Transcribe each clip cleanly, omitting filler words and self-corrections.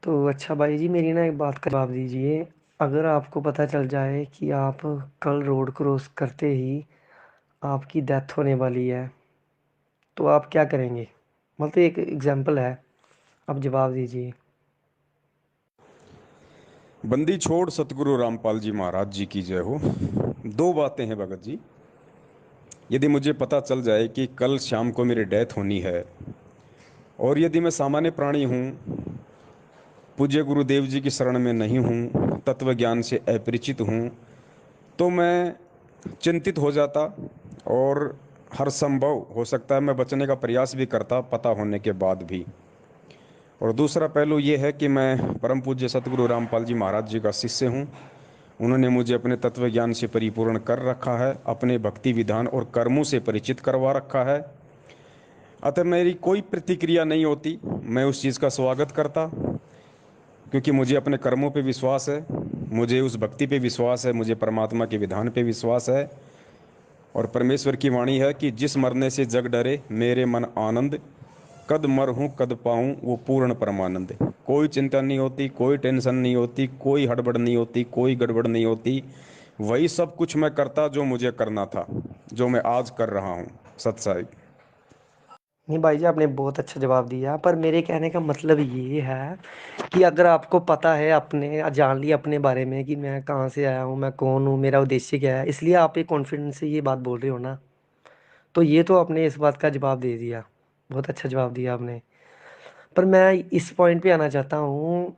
तो अच्छा भाई जी, मेरी ना एक बात का जवाब दीजिए। अगर आपको पता चल जाए कि आप कल रोड क्रॉस करते ही आपकी डेथ होने वाली है, तो आप क्या करेंगे? मतलब एक एग्जांपल है, आप जवाब दीजिए। बंदी छोड़ सतगुरु रामपाल जी महाराज जी की जय हो। दो बातें हैं भगत जी। यदि मुझे पता चल जाए कि कल शाम को मेरी डेथ होनी है, और यदि मैं सामान्य प्राणी हूँ, पूज्य गुरुदेव जी की शरण में नहीं हूँ, तत्व ज्ञान से अपरिचित हूँ, तो मैं चिंतित हो जाता। और हर संभव हो सकता है मैं बचने का प्रयास भी करता पता होने के बाद भी। और दूसरा पहलू ये है कि मैं परम पूज्य सतगुरु रामपाल जी महाराज जी का शिष्य हूँ। उन्होंने मुझे अपने तत्व ज्ञान से परिपूर्ण कर रखा है, अपने भक्ति विधान और कर्मों से परिचित करवा रखा है। अतः मेरी कोई प्रतिक्रिया नहीं होती, मैं उस चीज़ का स्वागत करता, क्योंकि मुझे अपने कर्मों पे विश्वास है, मुझे उस भक्ति पे विश्वास है, मुझे परमात्मा के विधान पे विश्वास है। और परमेश्वर की वाणी है कि जिस मरने से जग डरे मेरे मन आनंद, कद मर हूँ कद पाऊँ वो पूर्ण परमानंद। कोई चिंता नहीं होती, कोई टेंशन नहीं होती, कोई हड़बड़ नहीं होती, कोई गड़बड़ नहीं होती। वही सब कुछ मैं करता जो मुझे करना था, जो मैं आज कर रहा हूँ। सत्साई। नहीं भाई जी, आपने बहुत अच्छा जवाब दिया, पर मेरे कहने का मतलब ये है कि अगर आपको पता है, आपने जान लिया अपने बारे में कि मैं कहाँ से आया हूँ, मैं कौन हूँ, मेरा उद्देश्य क्या है, इसलिए आप एक कॉन्फिडेंस से ये बात बोल रहे हो ना। तो ये तो आपने इस बात का जवाब दे दिया। बहुत अच्छा जवाब दिया आपने। पर मैं इस पॉइंट पे आना चाहता हूँ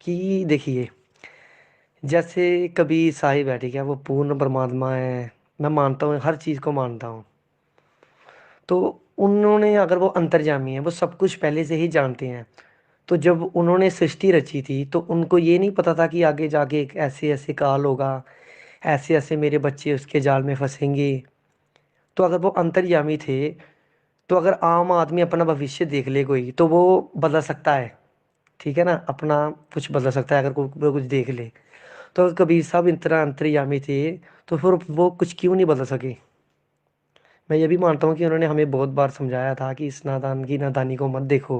कि देखिए, जैसे कभी साहिब है, ठीक है, वो पूर्ण परमात्मा है, मैं मानता हूँ, हर चीज़ को मानता हूँ। तो उन्होंने, अगर वो अंतर्यामी है, वो सब कुछ पहले से ही जानते हैं। तो जब उन्होंने सृष्टि रची थी, तो उनको ये नहीं पता था कि आगे जाके एक ऐसे ऐसे काल होगा, ऐसे ऐसे मेरे बच्चे उसके जाल में फंसेंगे। तो अगर वो अंतर्यामी थे, तो अगर आम आदमी अपना भविष्य देख ले कोई, तो वो बदल सकता है। ठीक है ना, अपना कुछ बदल सकता है अगर कोई कुछ देख ले। तो अगर कबीर साहब इतना अंतर्यामी थे, तो फिर वो कुछ क्यों नहीं बदल सके? मैं ये भी मानता हूँ कि उन्होंने हमें बहुत बार समझाया था कि इस नादान की नादानी को मत देखो।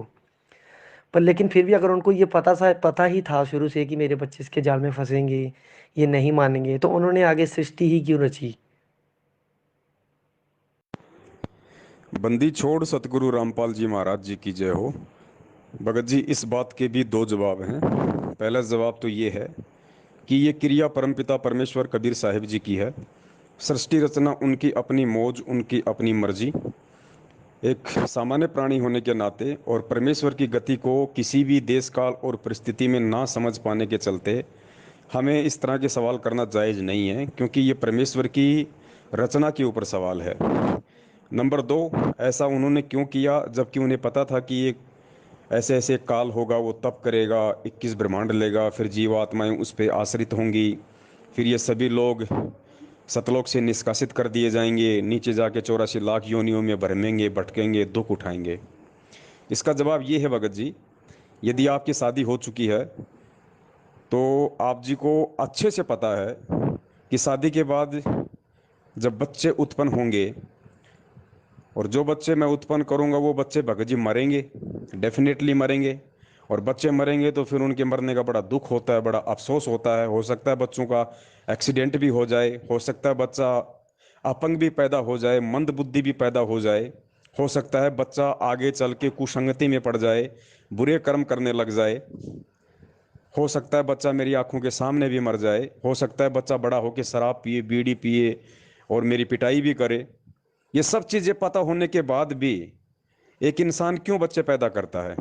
पर लेकिन फिर भी अगर उनको ये पता ही था शुरू से कि मेरे बच्चे इसके जाल में फंसेंगे, ये नहीं मानेंगे, तो उन्होंने आगे सृष्टि ही क्यों रची? बंदी छोड़ सतगुरु रामपाल जी महाराज जी की जय हो। भगत जी, इस बात के भी दो जवाब हैं। पहला जवाब तो ये है कि ये क्रिया परमपिता परमेश्वर कबीर साहिब जी की है। सृष्टि रचना उनकी अपनी मौज, उनकी अपनी मर्जी। एक सामान्य प्राणी होने के नाते और परमेश्वर की गति को किसी भी देश काल और परिस्थिति में ना समझ पाने के चलते हमें इस तरह के सवाल करना जायज़ नहीं है, क्योंकि ये परमेश्वर की रचना के ऊपर सवाल है। नंबर दो, ऐसा उन्होंने क्यों किया जबकि उन्हें पता था कि ये ऐसे ऐसे काल होगा, वो तप करेगा, 21 ब्रह्मांड लेगा, फिर जीवात्माएं उस पर आश्रित होंगी, फिर ये सभी लोग सतलोक से निष्कासित कर दिए जाएंगे, नीचे जाके 84 लाख योनियों में भरमेंगे, भटकेंगे, दुख उठाएंगे। इसका जवाब ये है भगत जी, यदि आपकी शादी हो चुकी है तो आप जी को अच्छे से पता है कि शादी के बाद जब बच्चे उत्पन्न होंगे, और जो बच्चे मैं उत्पन्न करूंगा वो बच्चे भगत जी मरेंगे, डेफिनेटली मरेंगे। और बच्चे मरेंगे तो फिर उनके मरने का बड़ा दुख होता है, बड़ा अफसोस होता है। हो सकता है बच्चों का एक्सीडेंट भी हो जाए, हो सकता है बच्चा अपंग भी पैदा हो जाए, मंद बुद्धि भी पैदा हो जाए, हो सकता है बच्चा आगे चल के कुसंगति में पड़ जाए, बुरे कर्म करने लग जाए, हो सकता है बच्चा मेरी आंखों के सामने भी मर जाए, हो सकता है बच्चा बड़ा होकर शराब पिए, बीड़ी पिए और मेरी पिटाई भी करे। ये सब चीजें पता होने के बाद भी एक इंसान क्यों बच्चे पैदा करता है?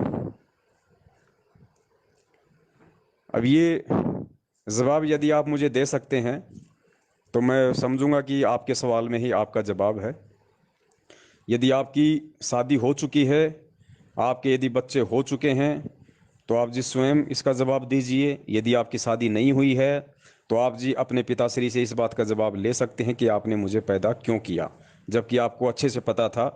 अब ये जवाब यदि आप मुझे दे सकते हैं तो मैं समझूंगा कि आपके सवाल में ही आपका जवाब है। यदि आपकी शादी हो चुकी है, आपके यदि बच्चे हो चुके हैं, तो आप जी स्वयं इसका जवाब दीजिए। यदि आपकी शादी नहीं हुई है तो आप जी अपने पिताश्री से इस बात का जवाब ले सकते हैं कि आपने मुझे पैदा क्यों किया, जबकि आपको अच्छे से पता था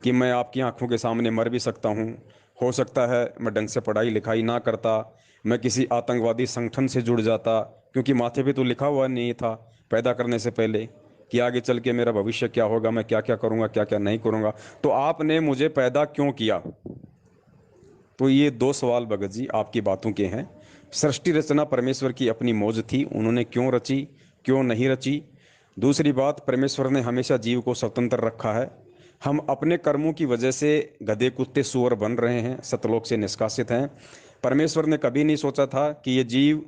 कि मैं आपकी आंखों के सामने मर भी सकता हूँ। हो सकता है मैं ढंग से पढ़ाई लिखाई ना करता, मैं किसी आतंकवादी संगठन से जुड़ जाता, क्योंकि माथे पे तो लिखा हुआ नहीं था पैदा करने से पहले कि आगे चल के मेरा भविष्य क्या होगा, मैं क्या क्या करूँगा, क्या क्या नहीं करूँगा। तो आपने मुझे पैदा क्यों किया? तो ये दो सवाल भगत जी आपकी बातों के हैं। सृष्टि रचना परमेश्वर की अपनी मौज थी, उन्होंने क्यों रची, क्यों नहीं रची। दूसरी बात, परमेश्वर ने हमेशा जीव को स्वतंत्र रखा है। हम अपने कर्मों की वजह से गधे कुत्ते सूअर बन रहे हैं, सतलोक से निष्कासित हैं। परमेश्वर ने कभी नहीं सोचा था कि ये जीव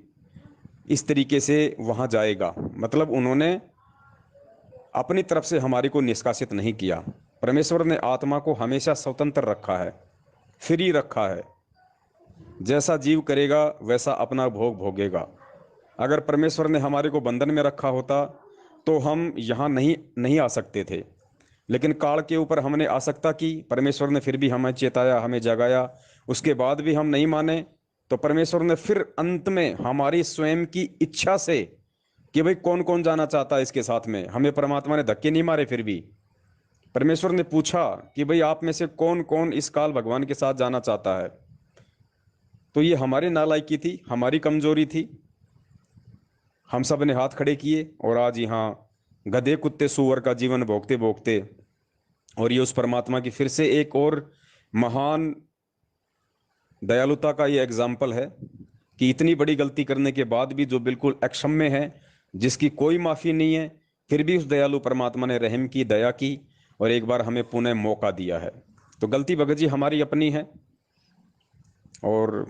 इस तरीके से वहाँ जाएगा। मतलब उन्होंने अपनी तरफ से हमारी को निष्कासित नहीं किया। परमेश्वर ने आत्मा को हमेशा स्वतंत्र रखा है, फ्री रखा है। जैसा जीव करेगा वैसा अपना भोग भोगेगा। अगर परमेश्वर ने हमारे को बंधन में रखा होता तो हम यहाँ नहीं नहीं आ सकते थे। लेकिन काल के ऊपर हमने आसक्ता की, परमेश्वर ने फिर भी हमें चेताया, हमें जगाया, उसके बाद भी हम नहीं माने। तो परमेश्वर ने फिर अंत में हमारी स्वयं की इच्छा से कि भाई कौन कौन जाना चाहता है इसके साथ में, हमें परमात्मा ने धक्के नहीं मारे। फिर भी परमेश्वर ने पूछा कि भाई आप में से कौन कौन इस काल भगवान के साथ जाना चाहता है। तो ये हमारी नालायकी थी, हमारी कमजोरी थी। हम सब ने हाथ खड़े किए और आज यहाँ गधे कुत्ते सूअर का जीवन भोगते भोगते, और ये उस परमात्मा की फिर से एक और महान दयालुता का ये एग्जाम्पल है कि इतनी बड़ी गलती करने के बाद भी जो बिल्कुल अक्षम्य है, जिसकी कोई माफी नहीं है, फिर भी उस दयालु परमात्मा ने रहम की, दया की और एक बार हमें पुनः मौका दिया है। तो गलती भगत जी हमारी अपनी है, और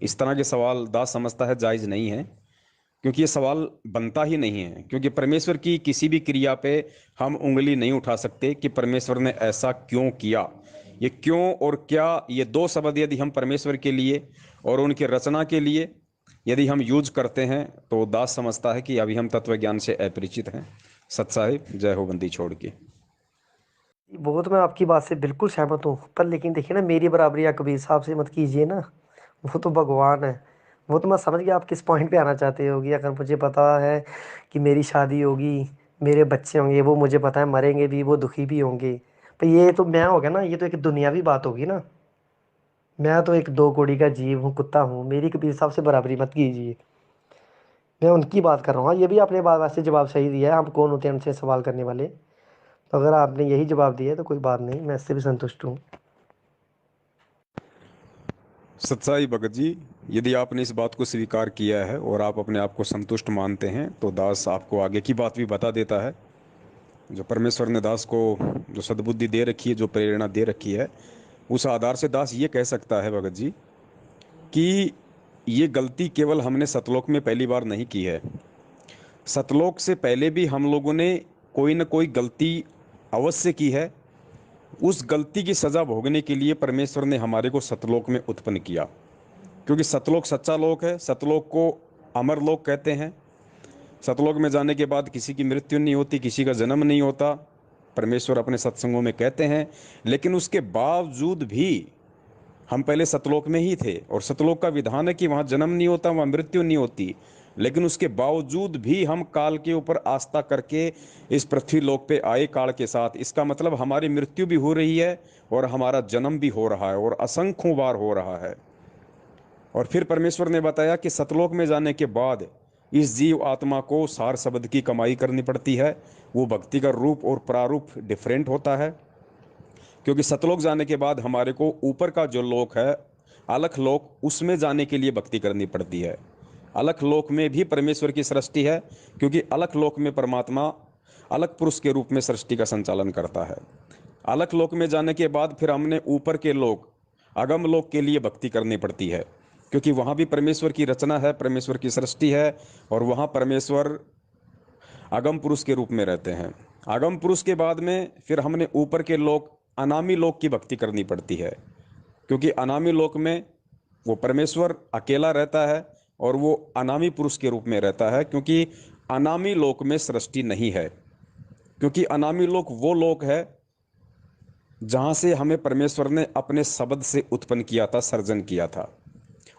इस तरह के सवाल दास समझता है जायज नहीं है, क्योंकि ये सवाल बनता ही नहीं है। क्योंकि परमेश्वर की किसी भी क्रिया पे हम उंगली नहीं उठा सकते कि परमेश्वर ने ऐसा क्यों किया। ये क्यों और क्या, ये दो शब्द यदि हम परमेश्वर के लिए और उनके रचना के लिए यदि हम यूज करते हैं तो दास समझता है कि अभी हम तत्व ज्ञान से अपरिचित हैं। सत साहिब, जय हो बंदी छोड़ के। वो तो मैं आपकी बात से बिल्कुल सहमत हूँ, पर लेकिन देखिए ना, मेरी बराबरी आप कबीर साहब से मत कीजिए ना। वो तो भगवान है। वो तो मैं समझ गया आप किस पॉइंट पे आना चाहते होगी। अगर मुझे पता है कि मेरी शादी होगी, मेरे बच्चे होंगे, वो मुझे पता है मरेंगे भी, वो दुखी भी होंगे। पर ये तो मैं हो गया ना, ये तो एक दुनियावी बात होगी ना। मैं तो एक दो कौड़ी का जीव हूँ, कुत्ता हूँ, मेरी कबीर साहब से बराबरी मत कीजिए। मैं उनकी बात कर रहा हूँ। हाँ, ये भी आपने बात वैसे जवाब सही दिया है, हम कौन होते हैं उनसे सवाल करने वाले। तो अगर आपने यही जवाब दिया है तो कोई बात नहीं, मैं इससे भी संतुष्ट हूँ। सच्चाई भगत जी, यदि आपने इस बात को स्वीकार किया है और आप अपने आप को संतुष्ट मानते हैं तो दास आपको आगे की बात भी बता देता है। जो परमेश्वर ने दास को जो सद्बुद्धि दे रखी है, जो प्रेरणा दे रखी है, उस आधार से दास ये कह सकता है भगत जी कि ये गलती केवल हमने सतलोक में पहली बार नहीं की है। सतलोक से पहले भी हम लोगों ने कोई ना कोई गलती अवश्य की है। उस गलती की सजा भोगने के लिए परमेश्वर ने हमारे को सतलोक में उत्पन्न किया, क्योंकि सतलोक सच्चा लोक है। सतलोक को अमर लोक कहते हैं। सतलोक में जाने के बाद किसी की मृत्यु नहीं होती, किसी का जन्म नहीं होता, परमेश्वर अपने सत्संगों में कहते हैं। लेकिन उसके बावजूद भी हम पहले सतलोक में ही थे, और सतलोक का विधान है कि वहाँ जन्म नहीं होता, वहाँ मृत्यु नहीं होती। लेकिन उसके बावजूद भी हम काल के ऊपर आस्था करके इस पृथ्वी लोक पे आए काल के साथ। इसका मतलब हमारी मृत्यु भी हो रही है और हमारा जन्म भी हो रहा है, और असंख्यों बार हो रहा है। और फिर परमेश्वर ने बताया कि सतलोक में जाने के बाद इस जीव आत्मा को सार शब्द की कमाई करनी पड़ती है। वो भक्ति का रूप और प्रारूप डिफरेंट होता है, क्योंकि सतलोक जाने के बाद हमारे को ऊपर का जो लोक है, अलख लोक, उसमें जाने के लिए भक्ति करनी पड़ती है। अलख लोक में भी परमेश्वर की सृष्टि है, क्योंकि अलख लोक में परमात्मा अलग पुरुष के रूप में सृष्टि का संचालन करता है। अलख लोक में जाने के बाद फिर हमने ऊपर के लोक, अगम लोक के लिए भक्ति करनी पड़ती है, क्योंकि वहाँ भी परमेश्वर की रचना है, परमेश्वर की सृष्टि है, और वहाँ परमेश्वर आगम पुरुष के रूप में रहते हैं। आगम पुरुष के बाद में फिर हमने ऊपर के लोक, अनामी लोक की भक्ति करनी पड़ती है, क्योंकि अनामी लोक में वो परमेश्वर अकेला रहता है और वो अनामी पुरुष के रूप में रहता है, क्योंकि अनामी लोक में सृष्टि नहीं है। क्योंकि अनामी लोक वो लोक है जहाँ से हमें परमेश्वर ने अपने शब्द से उत्पन्न किया था, सर्जन किया था।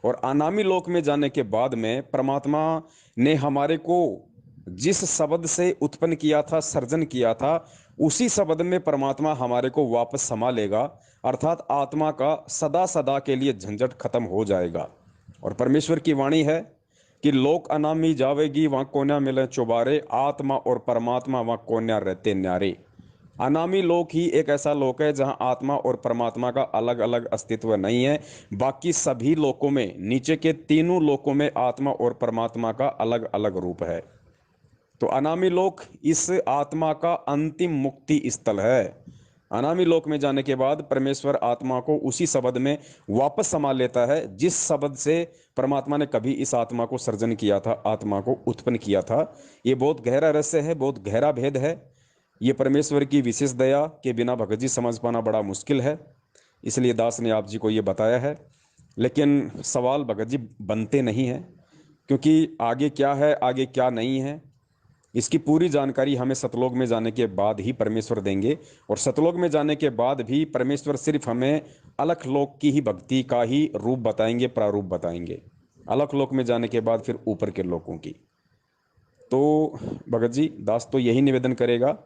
और अनामी लोक में जाने के बाद में परमात्मा ने हमारे को जिस शब्द से उत्पन्न किया था, सर्जन किया था, उसी शब्द में परमात्मा हमारे को वापस समा लेगा। अर्थात आत्मा का सदा सदा के लिए झंझट खत्म हो जाएगा। और परमेश्वर की वाणी है कि लोक अनामी जावेगी, वहाँ कोन्या मिले चुबारे, आत्मा और परमात्मा वहाँ कोन्या रहते न्यारे। अनामी लोक ही एक ऐसा लोक है जहां आत्मा और परमात्मा का अलग अलग अस्तित्व नहीं है। बाकी सभी लोकों में, नीचे के तीनों लोकों में आत्मा और परमात्मा का अलग अलग रूप है। तो अनामी लोक इस आत्मा का अंतिम मुक्ति स्थल है। अनामी लोक में जाने के बाद परमेश्वर आत्मा को उसी शब्द में वापस समा लेता है जिस शब्द से परमात्मा ने कभी इस आत्मा को सर्जन किया था, आत्मा को उत्पन्न किया था। ये बहुत गहरा रहस्य है, बहुत गहरा भेद है। ये परमेश्वर की विशेष दया के बिना भगत जी समझ पाना बड़ा मुश्किल है, इसलिए दास ने आप जी को ये बताया है। लेकिन सवाल भगत जी बनते नहीं हैं, क्योंकि आगे क्या है, आगे क्या नहीं है, इसकी पूरी जानकारी हमें सतलोक में जाने के बाद ही परमेश्वर देंगे। और सतलोक में जाने के बाद भी परमेश्वर सिर्फ हमें अलख लोक की ही भक्ति का ही रूप बताएंगे, प्रारूप बताएंगे। अलख लोक में जाने के बाद फिर ऊपर के लोकों की। तो भगत जी, दास तो यही निवेदन करेगा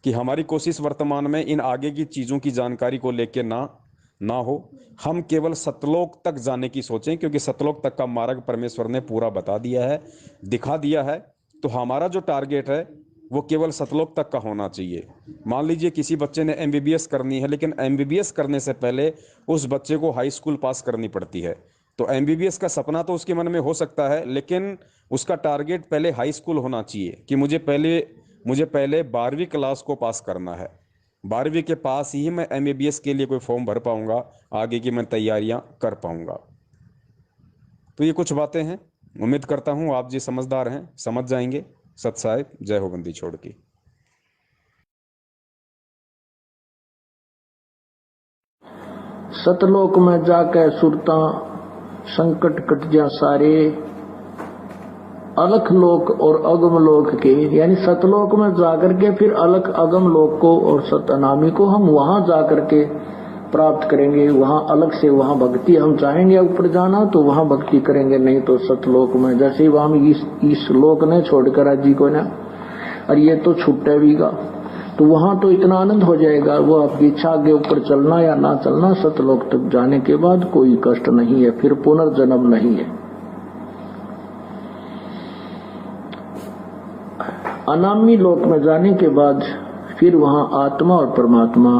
कि हमारी कोशिश वर्तमान में इन आगे की चीज़ों की जानकारी को लेकर ना हो। हम केवल सतलोक तक जाने की सोचें, क्योंकि सतलोक तक का मार्ग परमेश्वर ने पूरा बता दिया है, दिखा दिया है। तो हमारा जो टारगेट है वो केवल सतलोक तक का होना चाहिए। मान लीजिए किसी बच्चे ने एमबीबीएस करनी है, लेकिन एमबीबीएस करने से पहले उस बच्चे को हाई स्कूल पास करनी पड़ती है। तो एमबीबीएस का सपना तो उसके मन में हो सकता है, लेकिन उसका टारगेट पहले हाई स्कूल होना चाहिए कि मुझे पहले 12वीं क्लास को पास करना है। 12वीं के पास ही मैं एमबीबीएस के लिए कोई फॉर्म भर पाऊंगा, आगे की मैं तैयारियां कर पाऊंगा। तो ये कुछ बातें हैं, उम्मीद करता हूं आप जी समझदार हैं, समझ जाएंगे। सत साहिब, जय हो बंदी छोड़ की। सतलोक में जाके सुरता संकट कट जा सारे, अलख लोक और अगम लोक के, यानी सतलोक में जाकर के फिर अलख अगम लोक को और सत अनामी को हम वहां जाकर के प्राप्त करेंगे। वहां अलग से वहां भक्ति, हम चाहेंगे ऊपर जाना तो वहां भक्ति करेंगे, नहीं तो सतलोक में जैसे ही हम इस लोक ने छोड़कर अजी को ना, और ये तो छुट्टे भी गा, तो वहां तो इतना आनंद हो जाएगा। वो आपकी इच्छा, आगे ऊपर चलना या ना चलना, सतलोक तक जाने के बाद कोई कष्ट नहीं है, फिर पुनर्जन्म नहीं है। अनामी लोक में जाने के बाद फिर वहां आत्मा और परमात्मा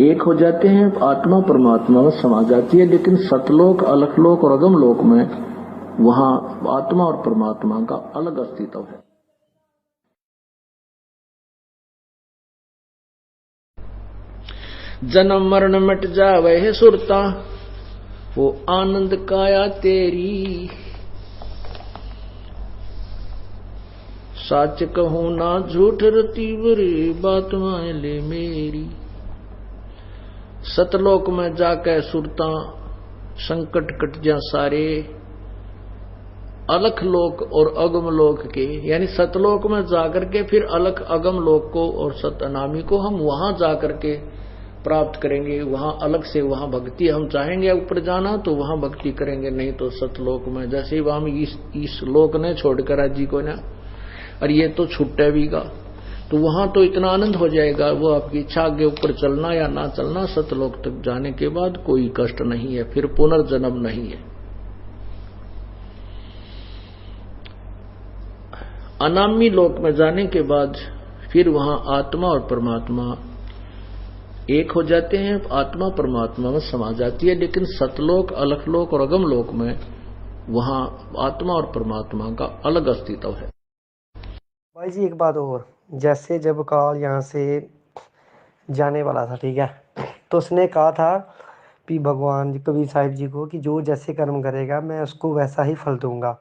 एक हो जाते हैं, आत्मा परमात्मा में समा जाती है। लेकिन सतलोक, अलखलोक और अगम लोक में वहां आत्मा और परमात्मा का अलग अस्तित्व है। जन्म मरण मिट जावे है सुरता, वो आनंद काया तेरी, सच कहूं ना झूठ रती बरी, बात मान ले मेरी। सतलोक में जाके सुरता संकट कट जा सारे, अलख लोक और अगम लोक के, यानी सतलोक में जाकर के फिर अलख अगम लोक को और सत अनामी को हम वहां जाकर के प्राप्त करेंगे। वहां अलग से वहां भक्ति, हम चाहेंगे ऊपर जाना तो वहां भक्ति करेंगे, नहीं तो सतलोक में जैसे ही हम इस लोक ने छोड़कर अजी को ना, और ये तो छुट्टे भी गा, तो वहां तो इतना आनंद हो जाएगा। वो आपकी इच्छा, आगे ऊपर चलना या ना चलना, सतलोक तक जाने के बाद कोई कष्ट नहीं है, फिर पुनर्जन्म नहीं है। अनामी लोक में जाने के बाद फिर वहां आत्मा और परमात्मा एक हो जाते हैं, आत्मा परमात्मा में समा जाती है। लेकिन सतलोक, अलखलोक और अगम लोक में वहां आत्मा और परमात्मा का अलग अस्तित्व है। भाई जी एक बात और, जैसे जब काल यहाँ से जाने वाला था, ठीक है, तो उसने कहा था कि भगवान जी, कबीर साहिब जी को, कि जो जैसे कर्म करेगा मैं उसको वैसा ही फल दूंगा,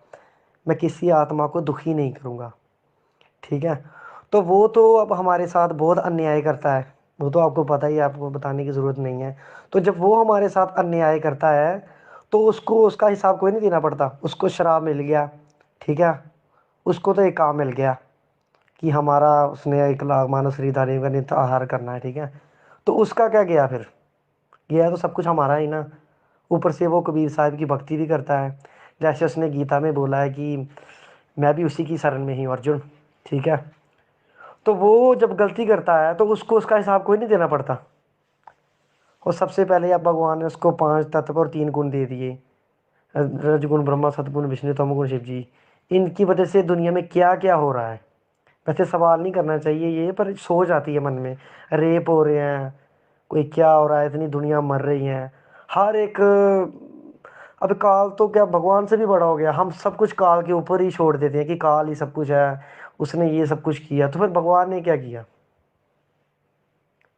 मैं किसी आत्मा को दुखी नहीं करूंगा, ठीक है। तो वो तो अब हमारे साथ बहुत अन्याय करता है, वो तो आपको पता ही है, आपको बताने की ज़रूरत नहीं है। तो जब वो हमारे साथ अन्याय करता है तो उसको उसका हिसाब कोई नहीं देना पड़ता। उसको शराब मिल गया, ठीक है, उसको तो एक काम मिल गया कि हमारा, उसने 1 लाख मानव शरीरधारी का नित्य आहार करना है, ठीक है, तो उसका क्या गया फिर, गया तो सब कुछ हमारा ही ना। ऊपर से वो कबीर साहिब की भक्ति भी करता है, जैसे उसने गीता में बोला है कि मैं भी उसी की शरण में ही हूँ अर्जुन, ठीक है। तो वो जब गलती करता है तो उसको उसका हिसाब कोई नहीं देना पड़ता। और सबसे पहले अब भगवान ने उसको 5 तत्व और 3 गुण दे दिए, रजगुण ब्रह्मा, सतगुण विष्णु, तमगुण शिव जी। इनकी वजह से दुनिया में क्या क्या हो रहा है, वैसे सवाल नहीं करना चाहिए ये, पर सोच आती है मन में। रेप हो रहे हैं, कोई क्या हो रहा है, इतनी दुनिया मर रही है, हर एक। अब काल तो क्या भगवान से भी बड़ा हो गया, हम सब कुछ काल के ऊपर ही छोड़ देते हैं कि काल ही सब कुछ है, उसने ये सब कुछ किया। तो फिर भगवान ने क्या किया?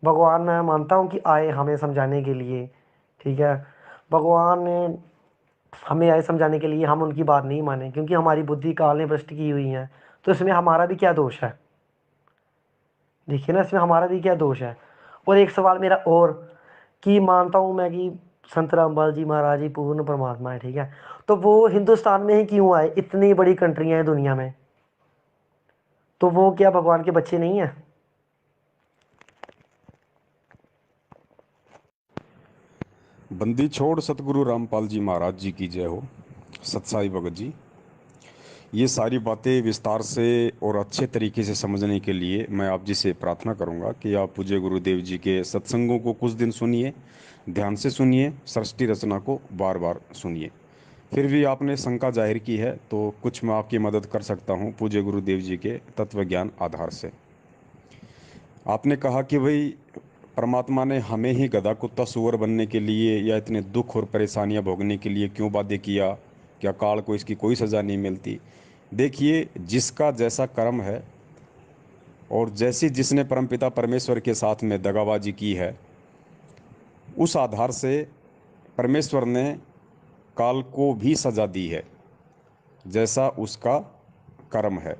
भगवान मैं मानता हूँ कि आए हमें समझाने के लिए, ठीक है। भगवान ने हमें आए समझाने के लिए, हम उनकी बात नहीं माने क्योंकि हमारी बुद्धि काल ने भ्रष्ट की हुई है। तो इसमें हमारा भी क्या दोष है? देखिए ना, इसमें हमारा भी क्या दोष है? और एक सवाल मेरा और, कि मानता हूँ मैं कि संत रामपाल जी महाराज ही पूर्ण परमात्मा है, ठीक है। तो वो हिंदुस्तान में ही क्यों आए? इतनी बड़ी कंट्रियां हैं दुनिया में, तो वो क्या भगवान के बच्चे नहीं है? बंदी छोड़ सतगुरु रामपाल जी महाराज जी की जय हो। सत्साई भगत जी, ये सारी बातें विस्तार से और अच्छे तरीके से समझने के लिए मैं आप जी से प्रार्थना करूंगा कि आप पूज्य गुरुदेव जी के सत्संगों को कुछ दिन सुनिए, ध्यान से सुनिए, सृष्टि रचना को बार बार सुनिए। फिर भी आपने शंका जाहिर की है तो कुछ मैं आपकी मदद कर सकता हूँ पूज्य गुरुदेव जी के तत्व ज्ञान आधार से। आपने कहा कि भाई परमात्मा ने हमें ही गधा कुत्ता सुअर बनने के लिए या इतने दुख और परेशानियां भोगने के लिए क्यों बाध्य किया? क्या काल को इसकी कोई सज़ा नहीं मिलती? देखिए, जिसका जैसा कर्म है और जैसी जिसने परमपिता परमेश्वर के साथ में दगाबाजी की है, उस आधार से परमेश्वर ने काल को भी सज़ा दी है, जैसा उसका कर्म है।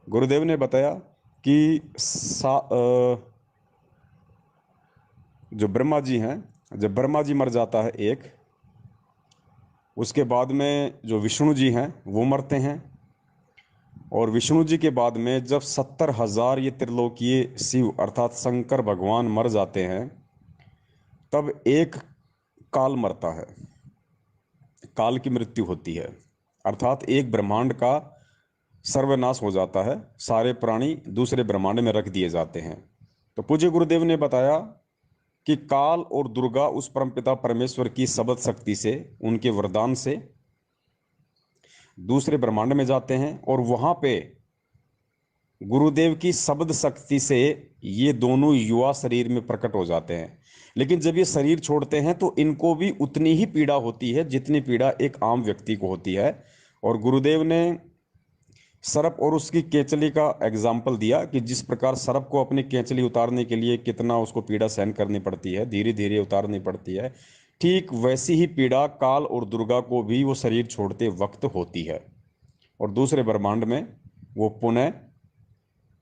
गुरुदेव ने बताया कि जो ब्रह्मा जी हैं, जब ब्रह्मा जी मर जाता है एक, उसके बाद में जो विष्णु जी हैं वो मरते हैं, और विष्णु जी के बाद में जब 70,000 ये त्रिलोकीय शिव अर्थात शंकर भगवान मर जाते हैं, तब एक काल मरता है, काल की मृत्यु होती है। अर्थात एक ब्रह्मांड का सर्वनाश हो जाता है, सारे प्राणी दूसरे ब्रह्मांड में रख दिए जाते हैं। तो पूज्य गुरुदेव ने बताया कि काल और दुर्गा उस परमपिता परमेश्वर की शब्द शक्ति से, उनके वरदान से दूसरे ब्रह्मांड में जाते हैं, और वहां पे गुरुदेव की शब्द शक्ति से ये दोनों युवा शरीर में प्रकट हो जाते हैं। लेकिन जब ये शरीर छोड़ते हैं तो इनको भी उतनी ही पीड़ा होती है जितनी पीड़ा एक आम व्यक्ति को होती है। और गुरुदेव ने सर्प और उसकी केचली का एग्जाम्पल दिया कि जिस प्रकार सर्प को अपनी केचली उतारने के लिए कितना उसको पीड़ा सहन करनी पड़ती है, धीरे धीरे उतारनी पड़ती है, ठीक वैसी ही पीड़ा काल और दुर्गा को भी वो शरीर छोड़ते वक्त होती है। और दूसरे ब्रह्मांड में वो पुनः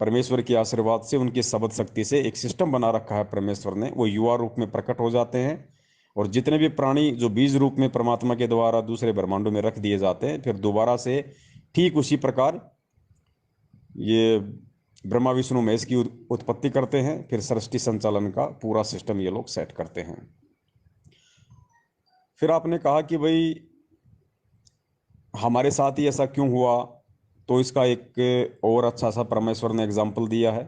परमेश्वर के आशीर्वाद से, उनकी शब्द शक्ति से एक सिस्टम बना रखा है परमेश्वर ने, वो युवा रूप में प्रकट हो जाते हैं। और जितने भी प्राणी जो बीज रूप में परमात्मा के द्वारा दूसरे ब्रह्मांडों में रख दिए जाते हैं, फिर दोबारा से ठीक उसी प्रकार ये ब्रह्मा विष्णु महेश की उत्पत्ति करते हैं, फिर सृष्टि संचालन का पूरा सिस्टम ये लोग सेट करते हैं। फिर आपने कहा कि भाई हमारे साथ ही ऐसा क्यों हुआ? तो इसका एक और अच्छा सा परमेश्वर ने एग्जाम्पल दिया है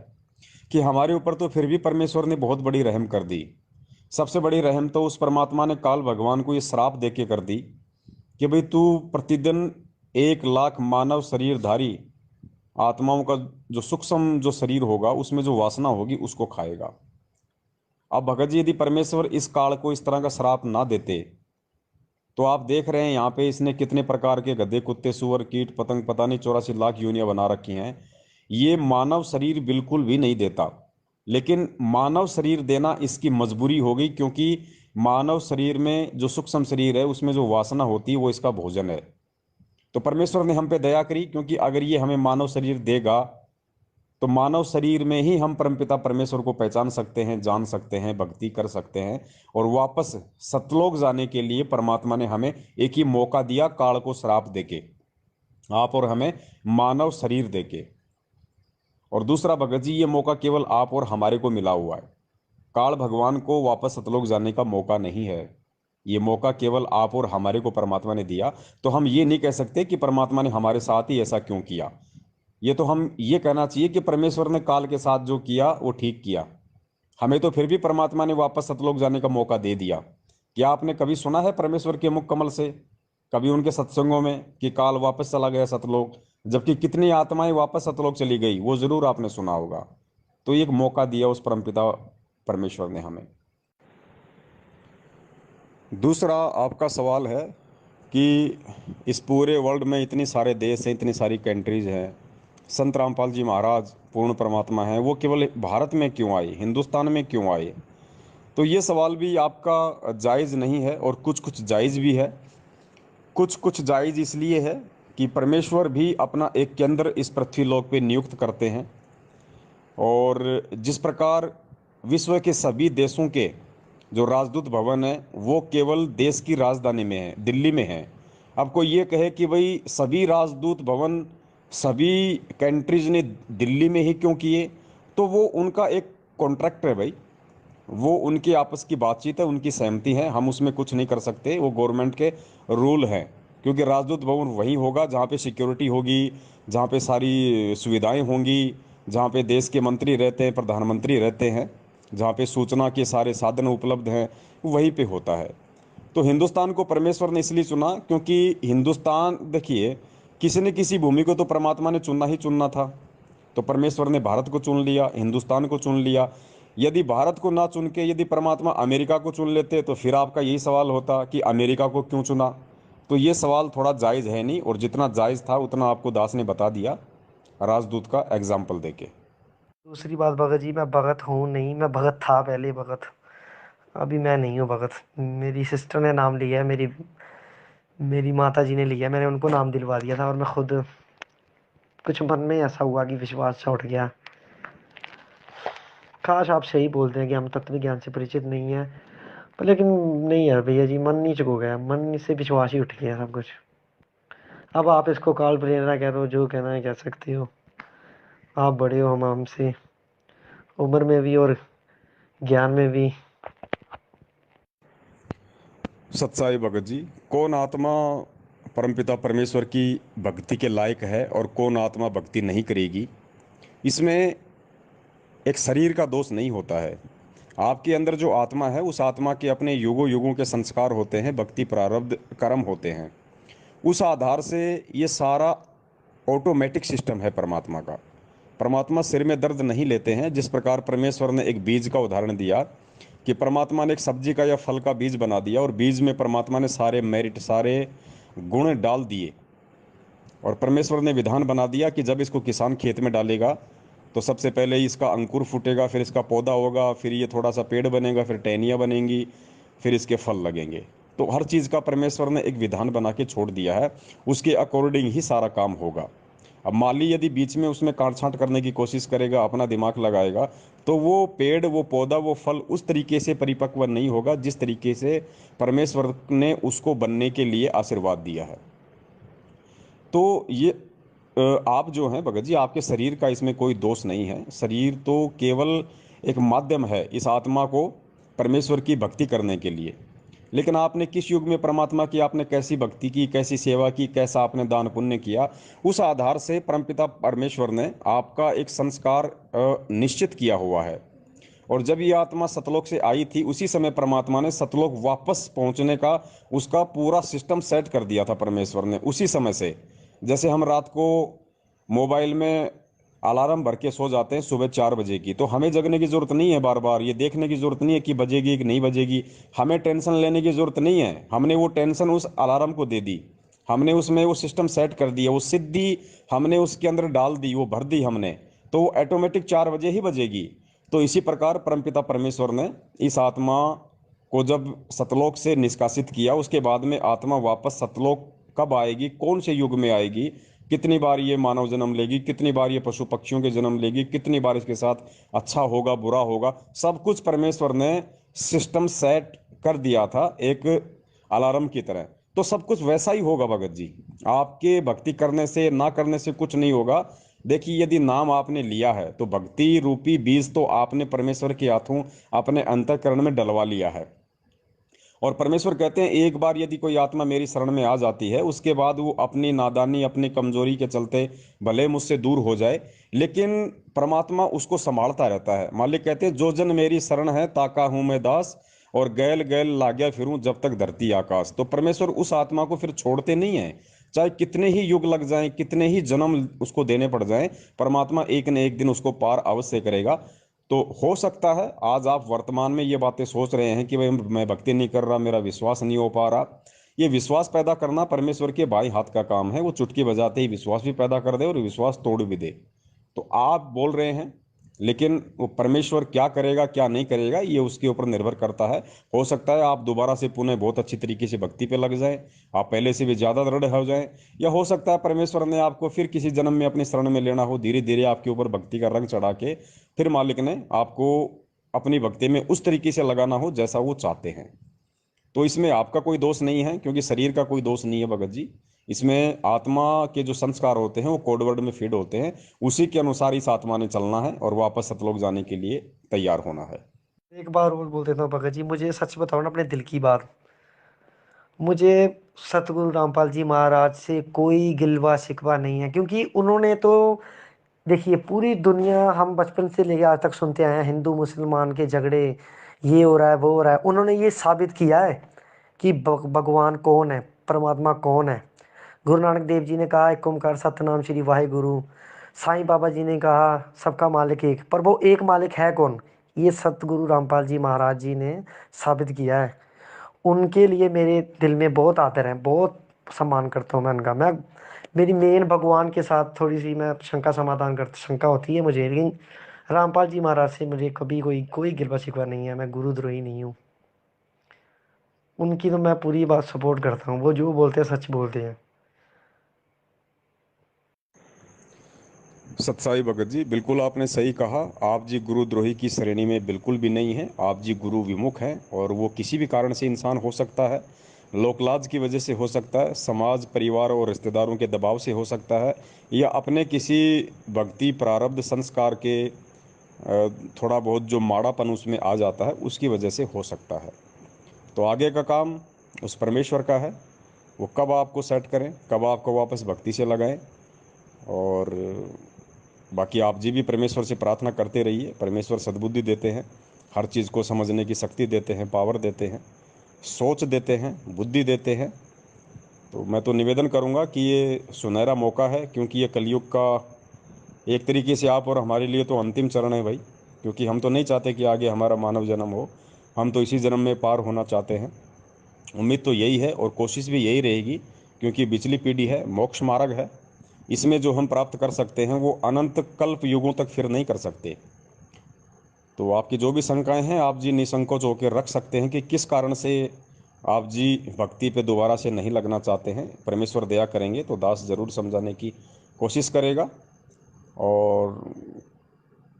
कि हमारे ऊपर तो फिर भी परमेश्वर ने बहुत बड़ी रहम कर दी। सबसे बड़ी रहम तो उस परमात्मा ने काल भगवान को ये श्राप दे के कर दी कि भाई तू प्रतिदिन 1 लाख मानव शरीरधारी आत्माओं का जो सूक्ष्म जो शरीर होगा उसमें जो वासना होगी उसको खाएगा। अब भगत जी, यदि परमेश्वर इस काल को इस तरह का श्राप ना देते तो आप देख रहे हैं यहाँ पे इसने कितने प्रकार के गधे कुत्ते सुअर कीट पतंग, पता नहीं 84 लाख यूनियां बना रखी हैं। ये मानव शरीर बिल्कुल भी नहीं देता, लेकिन मानव शरीर देना इसकी मजबूरी हो गई, क्योंकि मानव शरीर में जो सूक्ष्म शरीर है उसमें जो वासना होती है वो इसका भोजन है। तो परमेश्वर ने हम पे दया करी, क्योंकि अगर ये हमें मानव शरीर देगा तो मानव शरीर में ही हम परमपिता परमेश्वर को पहचान सकते हैं, जान सकते हैं, भक्ति कर सकते हैं। और वापस सतलोक जाने के लिए परमात्मा ने हमें एक ही मौका दिया, काल को श्राप देके, आप और हमें मानव शरीर देके। और दूसरा भगत जी, ये मौका केवल आप और हमारे को मिला हुआ है, काल भगवान को वापस सतलोक जाने का मौका नहीं है। ये मौका केवल आप और हमारे को परमात्मा ने दिया। तो हम ये नहीं कह सकते कि परमात्मा ने हमारे साथ ही ऐसा क्यों किया। ये तो हम ये कहना चाहिए कि परमेश्वर ने काल के साथ जो किया वो ठीक किया। हमें तो फिर भी परमात्मा ने वापस सतलोक जाने का मौका दे दिया। क्या आपने कभी सुना है परमेश्वर के मुख कमल से कभी उनके सत्संगों में कि काल वापस चला गया सतलोक, जबकि कितनी आत्माएं वापस सतलोक चली गई वो जरूर आपने सुना होगा। तो एक मौका दिया उस परमपिता परमेश्वर ने हमें। दूसरा आपका सवाल है कि इस पूरे वर्ल्ड में इतने सारे देश हैं, इतनी सारी कंट्रीज हैं, संत रामपाल जी महाराज पूर्ण परमात्मा हैं, वो केवल भारत में क्यों आए, हिंदुस्तान में क्यों आए? तो ये सवाल भी आपका जायज़ नहीं है और कुछ कुछ जायज़ भी है। कुछ कुछ जायज़ इसलिए है कि परमेश्वर भी अपना एक केंद्र इस पृथ्वी लोक पे नियुक्त करते हैं, और जिस प्रकार विश्व के सभी देशों के जो राजदूत भवन है वो केवल देश की राजधानी में है, दिल्ली में है। अब कोई ये कहे कि भाई सभी राजदूत भवन सभी कंट्रीज ने दिल्ली में ही क्यों किए, तो वो उनका एक कॉन्ट्रैक्ट है भाई, वो उनकी आपस की बातचीत है, उनकी सहमति है, हम उसमें कुछ नहीं कर सकते, वो गवर्नमेंट के रूल हैं। क्योंकि राजदूत भवन वहीं होगा जहाँ पे सिक्योरिटी होगी, जहाँ पे सारी सुविधाएं होंगी, जहाँ पे देश के मंत्री रहते हैं, प्रधानमंत्री रहते हैं, जहाँ पे सूचना के सारे साधन उपलब्ध हैं, वहीं पे होता है। तो हिंदुस्तान को परमेश्वर ने इसलिए चुना क्योंकि हिंदुस्तान, देखिए, किसी न किसी भूमि को तो परमात्मा ने चुनना ही चुनना था। तो परमेश्वर ने भारत को चुन लिया, हिंदुस्तान को चुन लिया। यदि भारत को ना चुन के यदि परमात्मा अमेरिका को चुन लेते तो फिर आपका यही सवाल होता कि अमेरिका को क्यों चुना। तो ये सवाल थोड़ा जायज़ है नहीं, और जितना जायज़ था उतना आपको दास ने बता दिया राजदूत का एग्जाम्पल देके। दूसरी बात भगत जी, मैं भगत हूँ नहीं, मैं भगत था पहले भगत, अभी मैं नहीं हूँ भगत। मेरी सिस्टर ने नाम लिया है, मेरी मेरी माता जी ने लिया, मैंने उनको नाम दिलवा दिया था, और मैं खुद कुछ मन में ऐसा हुआ कि विश्वास सा उठ गया। काश आप सही बोलते हैं कि हम तत्व ज्ञान से परिचित नहीं है, पर लेकिन नहीं यार भैया जी, मन नीचे को गया, मन से विश्वास ही उठ गया सब कुछ। अब आप इसको काल प्रेरणा कह दो, जो कहना है कह सकते हो, आप बड़े हो हम हमसे, उम्र में भी और ज्ञान में भी। सच्चाई भगत जी, कौन आत्मा परमपिता परमेश्वर की भक्ति के लायक है और कौन आत्मा भक्ति नहीं करेगी, इसमें एक शरीर का दोष नहीं होता है। आपके अंदर जो आत्मा है उस आत्मा के अपने युगों युगों के संस्कार होते हैं, भक्ति प्रारब्ध कर्म होते हैं, उस आधार से ये सारा ऑटोमेटिक सिस्टम है परमात्मा का। परमात्मा सिर में दर्द नहीं लेते हैं। जिस प्रकार परमेश्वर ने एक बीज का उदाहरण दिया कि परमात्मा ने एक सब्जी का या फल का बीज बना दिया, और बीज में परमात्मा ने सारे मेरिट सारे गुण डाल दिए, और परमेश्वर ने विधान बना दिया कि जब इसको किसान खेत में डालेगा तो सबसे पहले इसका अंकुर फूटेगा, फिर इसका पौधा होगा, फिर ये थोड़ा सा पेड़ बनेगा, फिर टहनियाँ बनेंगी, फिर इसके फल लगेंगे। तो हर चीज़ का परमेश्वर ने एक विधान बना के छोड़ दिया है, उसके अकॉर्डिंग ही सारा काम होगा। अब माली यदि बीच में उसमें काट छांट करने की कोशिश करेगा, अपना दिमाग लगाएगा, तो वो पेड़ वो पौधा वो फल उस तरीके से परिपक्व नहीं होगा जिस तरीके से परमेश्वर ने उसको बनने के लिए आशीर्वाद दिया है। तो ये आप जो हैं भगत जी, आपके शरीर का इसमें कोई दोष नहीं है। शरीर तो केवल एक माध्यम है इस आत्मा को परमेश्वर की भक्ति करने के लिए। लेकिन आपने किस युग में परमात्मा की आपने कैसी भक्ति की, कैसी सेवा की, कैसा आपने दान पुण्य किया, उस आधार से परमपिता परमेश्वर ने आपका एक संस्कार निश्चित किया हुआ है। और जब ये आत्मा सतलोक से आई थी उसी समय परमात्मा ने सतलोक वापस पहुंचने का उसका पूरा सिस्टम सेट कर दिया था परमेश्वर ने उसी समय से। जैसे हम रात को मोबाइल में अलार्म भर के सो जाते हैं सुबह 4 बजे की, तो हमें जगने की जरूरत नहीं है, बार बार ये देखने की जरूरत नहीं है कि बजेगी कि नहीं बजेगी, हमें टेंशन लेने की जरूरत नहीं है। हमने वो टेंशन उस अलार्म को दे दी, हमने उसमें वो सिस्टम सेट कर दिया, वो सिद्धि हमने उसके अंदर डाल दी, वो भर दी हमने, तो वो ऑटोमेटिक 4 बजे ही बजेगी। तो इसी प्रकार परमपिता परमेश्वर ने इस आत्मा को जब सतलोक से निष्कासित किया, उसके बाद में आत्मा वापस सतलोक कब आएगी, कौन से युग में आएगी, कितनी बार ये मानव जन्म लेगी, कितनी बार ये पशु पक्षियों के जन्म लेगी, कितनी बार इसके साथ अच्छा होगा बुरा होगा, सब कुछ परमेश्वर ने सिस्टम सेट कर दिया था एक अलार्म की तरह। तो सब कुछ वैसा ही होगा भगत जी, आपके भक्ति करने से ना करने से कुछ नहीं होगा। देखिए, यदि नाम आपने लिया है तो भक्ति रूपी बीज तो आपने परमेश्वर के हाथों अपने अंतःकरण में डलवा लिया है। और परमेश्वर कहते हैं एक बार यदि कोई आत्मा मेरी शरण में आ जाती है उसके बाद वो अपनी नादानी अपनी कमजोरी के चलते भले मुझसे दूर हो जाए, लेकिन परमात्मा उसको संभालता रहता है। मालिक कहते हैं जो जन मेरी शरण है ताका हूं मैं दास, और गैल गैल लाग्या फिरूं जब तक धरती आकाश। तो परमेश्वर उस आत्मा को फिर छोड़ते नहीं है, चाहे कितने ही युग लग जाएं, कितने ही जन्म उसको देने पड़ जाएं, परमात्मा एक न एक दिन उसको पार अवश्य करेगा। तो हो सकता है आज आप वर्तमान में ये बातें सोच रहे हैं कि भाई मैं भक्ति नहीं कर रहा, मेरा विश्वास नहीं हो पा रहा। ये विश्वास पैदा करना परमेश्वर के बाएं हाथ का काम है। वो चुटकी बजाते ही विश्वास भी पैदा कर दे और विश्वास तोड़ भी दे। तो आप बोल रहे हैं, लेकिन वो परमेश्वर क्या करेगा क्या नहीं करेगा ये उसके ऊपर निर्भर करता है। हो सकता है आप दोबारा से पुनः बहुत अच्छी तरीके से भक्ति पे लग जाएं, आप पहले से भी ज़्यादा दृढ़ हो जाएं। या हो सकता है परमेश्वर ने आपको फिर किसी जन्म में अपनी शरण में लेना हो, धीरे धीरे आपके ऊपर भक्ति का रंग चढ़ा के फिर मालिक ने आपको अपनी भक्ति में उस तरीके से लगाना हो जैसा वो चाहते हैं। तो इसमें आपका कोई दोष नहीं है, क्योंकि शरीर का कोई दोष नहीं है भगत जी। इसमें आत्मा के जो संस्कार होते हैं वो कोडवर्ड में फीड होते हैं, उसी के अनुसार इस आत्मा ने चलना है और वापस सतलोक जाने के लिए तैयार होना है। एक बार और बोल देता हूँ भगत जी, मुझे सच बताओ ना अपने दिल की बात। मुझे सतगुरु रामपाल जी महाराज से कोई गिलवा शिकवा नहीं है, क्योंकि उन्होंने तो देखिए पूरी दुनिया हम बचपन से लेके आज तक सुनते आए हैं, हिंदू मुसलमान के झगड़े, ये हो रहा है वो हो रहा है। उन्होंने ये साबित किया है कि भगवान कौन है, परमात्मा कौन है। गुरु नानक देव जी ने कहा एक ओंकार सतनाम श्री वाहिगुरु। साईं बाबा जी ने कहा सबका मालिक एक, पर वो एक मालिक है कौन, ये सतगुरु रामपाल जी महाराज जी ने साबित किया है। उनके लिए मेरे दिल में बहुत आदर है, बहुत सम्मान करता हूँ मैं उनका। मैं मेरी मेन भगवान के साथ थोड़ी सी मैं शंका समाधान करता, शंका होती है मुझे, लेकिन रामपाल जी महाराज से मुझे कभी कोई कोई गिलवा शिकवा नहीं है। मैं गुरुद्रोही नहीं हूँ, उनकी तो मैं पूरी बात सपोर्ट करता हूँ। वो जो बोलते हैं सच बोलते हैं। सत्साई भगत जी, बिल्कुल आपने सही कहा। आप जी गुरुद्रोही की श्रेणी में बिल्कुल भी नहीं है, आप जी गुरु विमुख हैं। और वो किसी भी कारण से इंसान हो सकता है, लोकलाज की वजह से हो सकता है, समाज परिवार और रिश्तेदारों के दबाव से हो सकता है, या अपने किसी भक्ति प्रारब्ध संस्कार के थोड़ा बहुत जो माड़ापन उसमें आ जाता है उसकी वजह से हो सकता है। तो आगे का काम उस परमेश्वर का है, वो कब आपको सेट करें, कब आपको वापस भक्ति से लगाएं। और बाकी आप जी भी परमेश्वर से प्रार्थना करते रहिए, परमेश्वर सद्बुद्धि देते हैं, हर चीज़ को समझने की शक्ति देते हैं, पावर देते हैं, सोच देते हैं, बुद्धि देते हैं। तो मैं तो निवेदन करूंगा कि ये सुनहरा मौका है, क्योंकि ये कलयुग का एक तरीके से आप और हमारे लिए तो अंतिम चरण है भाई। क्योंकि हम तो नहीं चाहते कि आगे हमारा मानव जन्म हो, हम तो इसी जन्म में पार होना चाहते हैं। उम्मीद तो यही है और कोशिश भी यही रहेगी, क्योंकि पिछली पीढ़ी है, मोक्ष मार्ग है। इसमें जो हम प्राप्त कर सकते हैं वो अनंत कल्प युगों तक फिर नहीं कर सकते। तो आपकी जो भी शंकाएं हैं आप जी निसंकोच होकर रख सकते हैं कि किस कारण से आप जी भक्ति पे दोबारा से नहीं लगना चाहते हैं। परमेश्वर दया करेंगे तो दास जरूर समझाने की कोशिश करेगा। और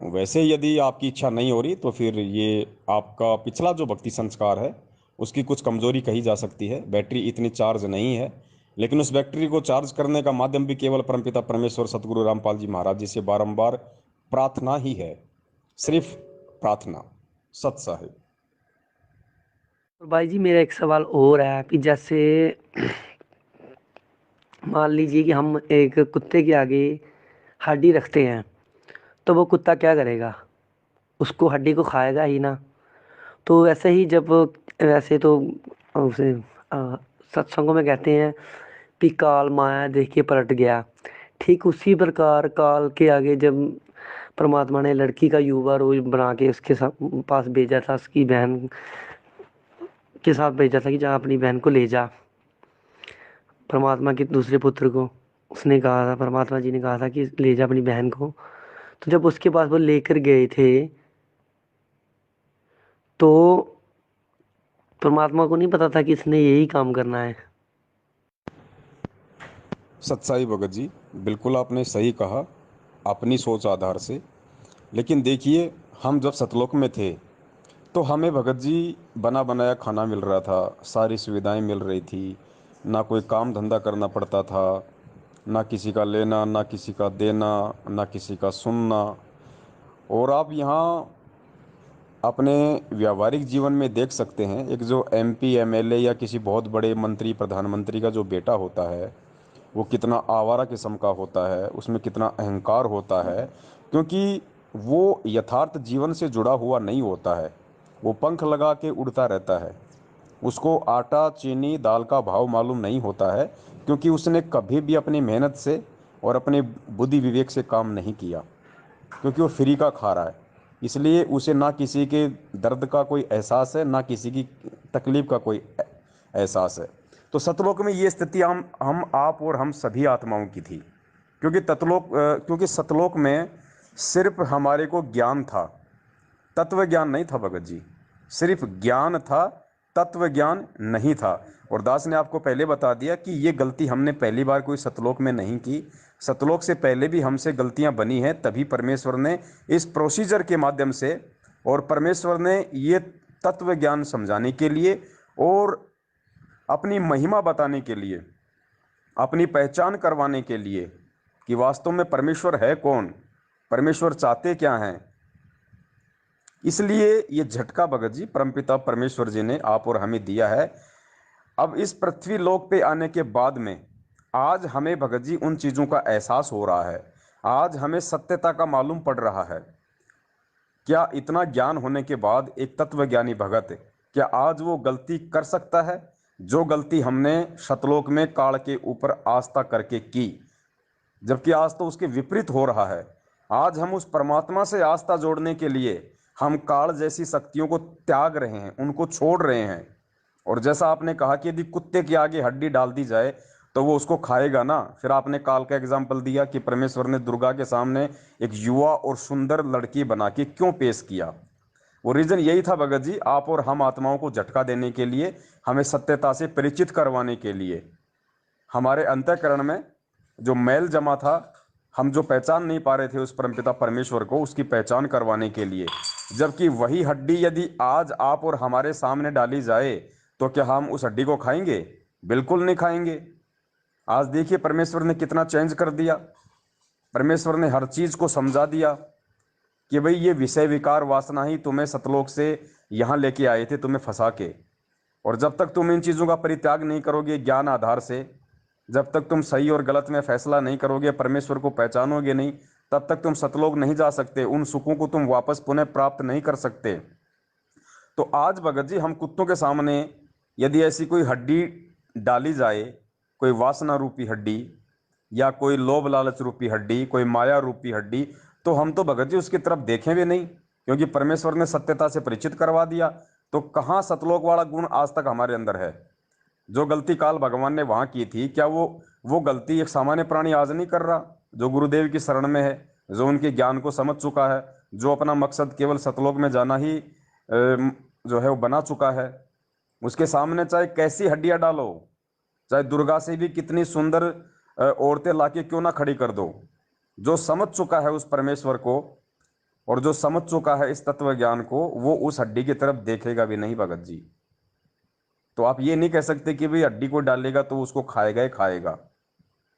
वैसे यदि आपकी इच्छा नहीं हो रही तो फिर ये आपका पिछला जो भक्ति संस्कार है उसकी कुछ कमजोरी कही जा सकती है। बैटरी इतनी चार्ज नहीं है, लेकिन उस बैटरी को चार्ज करने का माध्यम भी केवल परमपिता परमेश्वर सतगुरु रामपाल जी महाराज जी से बारंबार प्रार्थना ही है, सिर्फ प्रार्थना। सत साहिब। और भाई जी मेरा एक सवाल और है कि जैसे मान लीजिए कि हम एक कुत्ते के आगे हड्डी रखते हैं, तो वो कुत्ता क्या करेगा, उसको हड्डी को खाएगा ही ना। तो वैसे ही जब वैसे तो उसे अ, सत्संगों में कहते हैं कि काल माया देख के पलट गया। ठीक उसी प्रकार काल के आगे जब परमात्मा ने लड़की का युवा रोज बना के उसके साथ पास भेजा था, उसकी बहन के साथ भेजा था कि जहाँ अपनी बहन को ले जा, परमात्मा के दूसरे पुत्र को उसने कहा था, परमात्मा जी ने कहा था कि ले जा अपनी बहन को। तो जब उसके पास वो लेकर गए थे, तो परमात्मा को नहीं पता था कि इसने यही काम करना है। सत्साई भगत जी, बिल्कुल आपने सही कहा अपनी सोच आधार से। लेकिन देखिए, हम जब सतलोक में थे तो हमें भगत जी बना बनाया खाना मिल रहा था, सारी सुविधाएं मिल रही थी, ना कोई काम धंधा करना पड़ता था, ना किसी का लेना ना किसी का देना, ना किसी का सुनना। और आप यहाँ अपने व्यावहारिक जीवन में देख सकते हैं, एक जो एमपी एमएलए या किसी बहुत बड़े मंत्री प्रधानमंत्री का जो बेटा होता है वो कितना आवारा किस्म का होता है, उसमें कितना अहंकार होता है, क्योंकि वो यथार्थ जीवन से जुड़ा हुआ नहीं होता है। वो पंख लगा के उड़ता रहता है। उसको आटा चीनी दाल का भाव मालूम नहीं होता है, क्योंकि उसने कभी भी अपनी मेहनत से और अपने बुद्धि विवेक से काम नहीं किया, क्योंकि वो फ्री का खा रहा है। इसलिए उसे ना किसी के दर्द का कोई एहसास है, ना किसी की तकलीफ का कोई एहसास है। तो सतलोक में ये स्थिति हम आप और हम सभी आत्माओं की थी, क्योंकि सतलोक में सिर्फ हमारे को ज्ञान था, तत्व ज्ञान नहीं था भगत जी। सिर्फ ज्ञान था, तत्व ज्ञान नहीं था। और दास ने आपको पहले बता दिया कि ये गलती हमने पहली बार कोई सतलोक में नहीं की। सतलोक से पहले भी हमसे गलतियां बनी हैं, तभी परमेश्वर ने इस प्रोसीजर के माध्यम से, और परमेश्वर ने ये तत्व ज्ञान समझाने के लिए और अपनी महिमा बताने के लिए, अपनी पहचान करवाने के लिए कि वास्तव में परमेश्वर है कौन, परमेश्वर चाहते क्या हैं, इसलिए ये झटका भगत जी परमपिता परमेश्वर जी ने आप और हमें दिया है। अब इस पृथ्वी लोक पे आने के बाद में आज हमें भगत जी उन चीज़ों का एहसास हो रहा है, आज हमें सत्यता का मालूम पड़ रहा है। क्या इतना ज्ञान होने के बाद एक तत्वज्ञानी भगत क्या आज वो गलती कर सकता है जो गलती हमने शतलोक में काल के ऊपर आस्था करके की, जबकि आज तो उसके विपरीत हो रहा है। आज हम उस परमात्मा से आस्था जोड़ने के लिए हम काल जैसी शक्तियों को त्याग रहे हैं, उनको छोड़ रहे हैं। और जैसा आपने कहा कि यदि कुत्ते के आगे हड्डी डाल दी जाए तो वो उसको खाएगा ना। फिर आपने काल का एग्जाम्पल दिया कि परमेश्वर ने दुर्गा के सामने एक युवा और सुंदर लड़की बना के क्यों पेश किया। वो रीजन यही था भगत जी, आप और हम आत्माओं को झटका देने के लिए, हमें सत्यता से परिचित करवाने के लिए, हमारे अंतःकरण में जो मैल जमा था, हम जो पहचान नहीं पा रहे थे उस परमपिता परमेश्वर को, उसकी पहचान करवाने के लिए। जबकि वही हड्डी यदि आज आप और हमारे सामने डाली जाए तो क्या हम उस हड्डी को खाएंगे? बिल्कुल नहीं खाएंगे। आज देखिए परमेश्वर ने कितना चेंज कर दिया। परमेश्वर ने हर चीज को समझा दिया कि भाई ये विषय विकार वासना ही तुम्हें सतलोक से यहाँ लेके आए थे, तुम्हें फंसा के। और जब तक तुम इन चीजों का परित्याग नहीं करोगे ज्ञान आधार से, जब तक तुम सही और गलत में फैसला नहीं करोगे, परमेश्वर को पहचानोगे नहीं, तब तक तुम सतलोक नहीं जा सकते, उन सुखों को तुम वापस पुनः प्राप्त नहीं कर सकते। तो आज भगत जी हम कुत्तों के सामने यदि ऐसी कोई हड्डी डाली जाए, कोई वासना रूपी हड्डी या कोई लोभ लालच रूपी हड्डी, कोई माया रूपी हड्डी, तो हम तो भगत जी उसकी तरफ देखें भी नहीं, क्योंकि परमेश्वर ने सत्यता से परिचित करवा दिया। तो कहाँ सतलोक वाला गुण आज तक हमारे अंदर है? जो गलती काल भगवान ने वहां की थी, क्या वो गलती एक सामान्य प्राणी आज नहीं कर रहा? जो गुरुदेव की शरण में है, जो उनके ज्ञान को समझ चुका है, जो अपना मकसद केवल सतलोक में जाना ही जो है वो बना चुका है, उसके सामने चाहे कैसी हड्डियां डालो, चाहे दुर्गा से भी कितनी सुंदर औरतें लाके क्यों ना खड़ी कर दो, जो समझ चुका है उस परमेश्वर को और जो समझ चुका है इस तत्व ज्ञान को, वो उस हड्डी की तरफ देखेगा भी नहीं भगत जी। तो आप ये नहीं कह सकते कि भाई हड्डी को डालेगा तो उसको खाएगा ही खाएगा।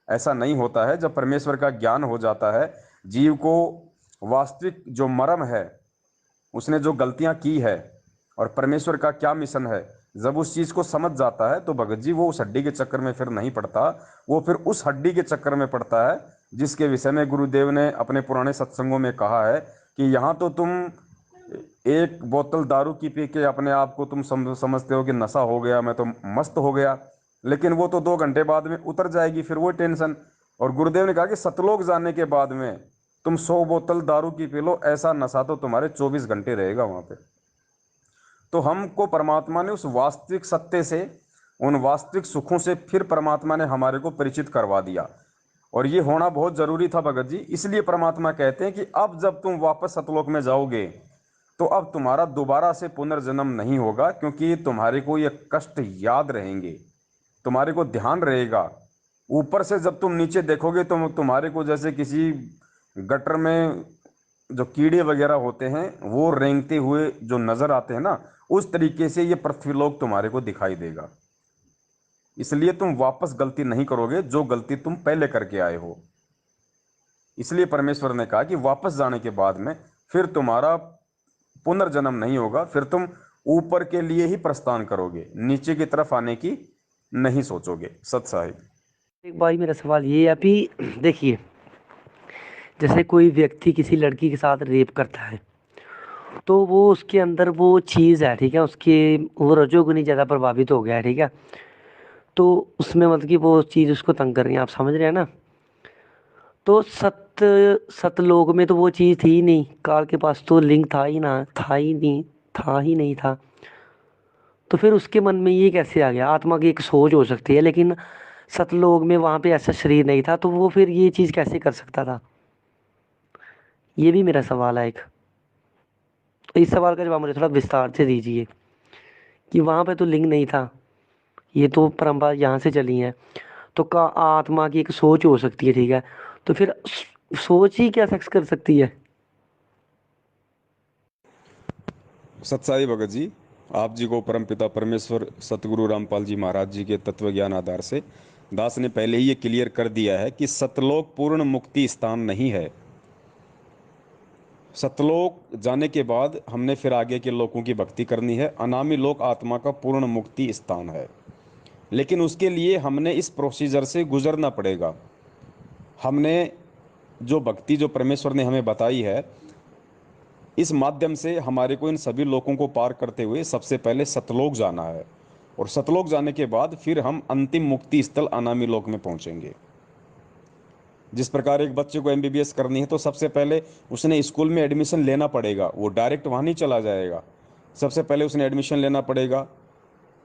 ऐसा नहीं होता है। जब परमेश्वर का ज्ञान हो जाता है, जीव को वास्तविक जो मर्म है, उसने जो गलतियां की है और परमेश्वर का क्या मिशन है, जब उस चीज को समझ जाता है तो भगत जी वो उस हड्डी के चक्कर में फिर नहीं पड़ता, वो फिर उस हड्डी के चक्कर में पड़ता है जिसके विषय में गुरुदेव ने अपने पुराने सत्संगों में कहा है कि यहाँ तो तुम एक बोतल दारू की पी के अपने आप को तुम समझते हो कि नशा हो गया, मैं तो मस्त हो गया, लेकिन वो तो 2 घंटे बाद में उतर जाएगी, फिर वो टेंशन। और गुरुदेव ने कहा कि सतलोक जाने के बाद में तुम 100 बोतल दारू की पी लो, ऐसा नशा तो तुम्हारे 24 घंटे रहेगा वहां पे। तो हमको परमात्मा ने उस वास्तविक सत्य से, उन वास्तविक सुखों से फिर परमात्मा ने हमारे को परिचित करवा दिया। और ये होना बहुत जरूरी था भगत जी। इसलिए परमात्मा कहते हैं कि अब जब तुम वापस सतलोक में जाओगे तो अब तुम्हारा दोबारा से पुनर्जन्म नहीं होगा, क्योंकि तुम्हारे को ये कष्ट याद रहेंगे, तुम्हारे को ध्यान रहेगा। ऊपर से जब तुम नीचे देखोगे तो तुम्हारे को जैसे किसी गटर में जो कीड़े वगैरह होते हैं वो रेंगते हुए जो नजर आते हैं ना, उस तरीके से ये पृथ्वीलोक तुम्हारे को दिखाई देगा। इसलिए तुम वापस गलती नहीं करोगे जो गलती तुम पहले करके आए हो। इसलिए परमेश्वर ने कहा कि वापस जाने के बाद में फिर तुम्हारा पुनर्जन्म नहीं होगा, फिर तुम ऊपर के लिए ही प्रस्थान करोगे, नीचे की तरफ आने की नहीं सोचोगे। सत साहिब। एक भाई मेरा सवाल ये है अभी, देखिए जैसे कोई व्यक्ति किसी लड़की के साथ रेप करता है तो वो उसके अंदर वो चीज़ है, ठीक है, उसके वो रजोगुनी ज़्यादा प्रभावित हो गया है, ठीक है। तो उसमें मतलब कि वो चीज़ उसको तंग कर रही है, आप समझ रहे हैं ना। तो सतलोक में तो वो चीज़ थी ही नहीं, काल के पास तो लिंग था ही नहीं था। तो फिर उसके मन में ये कैसे आ गया? आत्मा की एक सोच हो सकती है, लेकिन सतलोक में वहां पे ऐसा शरीर नहीं था, तो वो फिर ये चीज़ कैसे कर सकता था? ये भी मेरा सवाल है एक। तो इस सवाल का जवाब मुझे थोड़ा विस्तार से दीजिए कि वहां पे तो लिंग नहीं था, ये तो परंपरा यहाँ से चली है। तो का आत्मा की एक सोच हो सकती है, ठीक है। तो फिर सोच ही क्या सेक्स कर सकती है? सच्चाई भगत जी, आप जी को परमपिता परमेश्वर सतगुरु रामपाल जी महाराज जी के तत्व ज्ञान आधार से दास ने पहले ही ये क्लियर कर दिया है कि सतलोक पूर्ण मुक्ति स्थान नहीं है। सतलोक जाने के बाद हमने फिर आगे के लोकों की भक्ति करनी है। अनामी लोक आत्मा का पूर्ण मुक्ति स्थान है, लेकिन उसके लिए हमने इस प्रोसीजर से गुजरना पड़ेगा। हमने जो भक्ति जो परमेश्वर ने हमें बताई है, इस माध्यम से हमारे को इन सभी लोगों को पार करते हुए सबसे पहले सतलोक जाना है, और सतलोक जाने के बाद फिर हम अंतिम मुक्ति स्थल अनामी लोक में पहुंचेंगे। जिस प्रकार एक बच्चे को एमबीबीएस करनी है तो सबसे पहले उसने स्कूल में एडमिशन लेना पड़ेगा, वो डायरेक्ट वहाँ नहीं चला जाएगा। सबसे पहले उसने एडमिशन लेना पड़ेगा,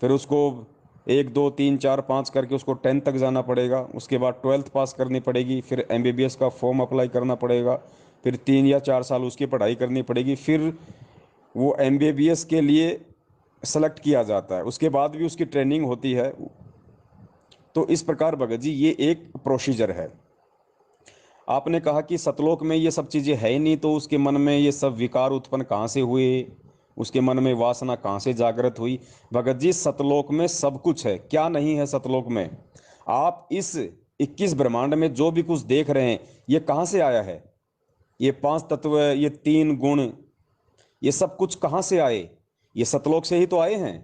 फिर उसको 1 2 3 4 5 करके उसको 10th तक जाना पड़ेगा, उसके बाद 12th पास करनी पड़ेगी, फिर एमबीबीएस का फॉर्म अप्लाई करना पड़ेगा, फिर 3 या 4 साल उसकी पढ़ाई करनी पड़ेगी, फिर वो एमबीबीएस के लिए सेलेक्ट किया जाता है, उसके बाद भी उसकी ट्रेनिंग होती है। तो इस प्रकार भगत जी ये एक प्रोसीजर है। आपने कहा कि सतलोक में ये सब चीज़ें है ही नहीं, तो उसके मन में ये सब विकार उत्पन्न कहाँ से हुए, उसके मन में वासना कहाँ से जागृत हुई? भगत जी सतलोक में सब कुछ है, क्या नहीं है सतलोक में? आप इस 21 ब्रह्मांड में जो भी कुछ देख रहे हैं, ये कहाँ से आया है? ये 5 तत्व, ये 3 गुण, ये सब कुछ कहाँ से आए? ये सतलोक से ही तो आए हैं,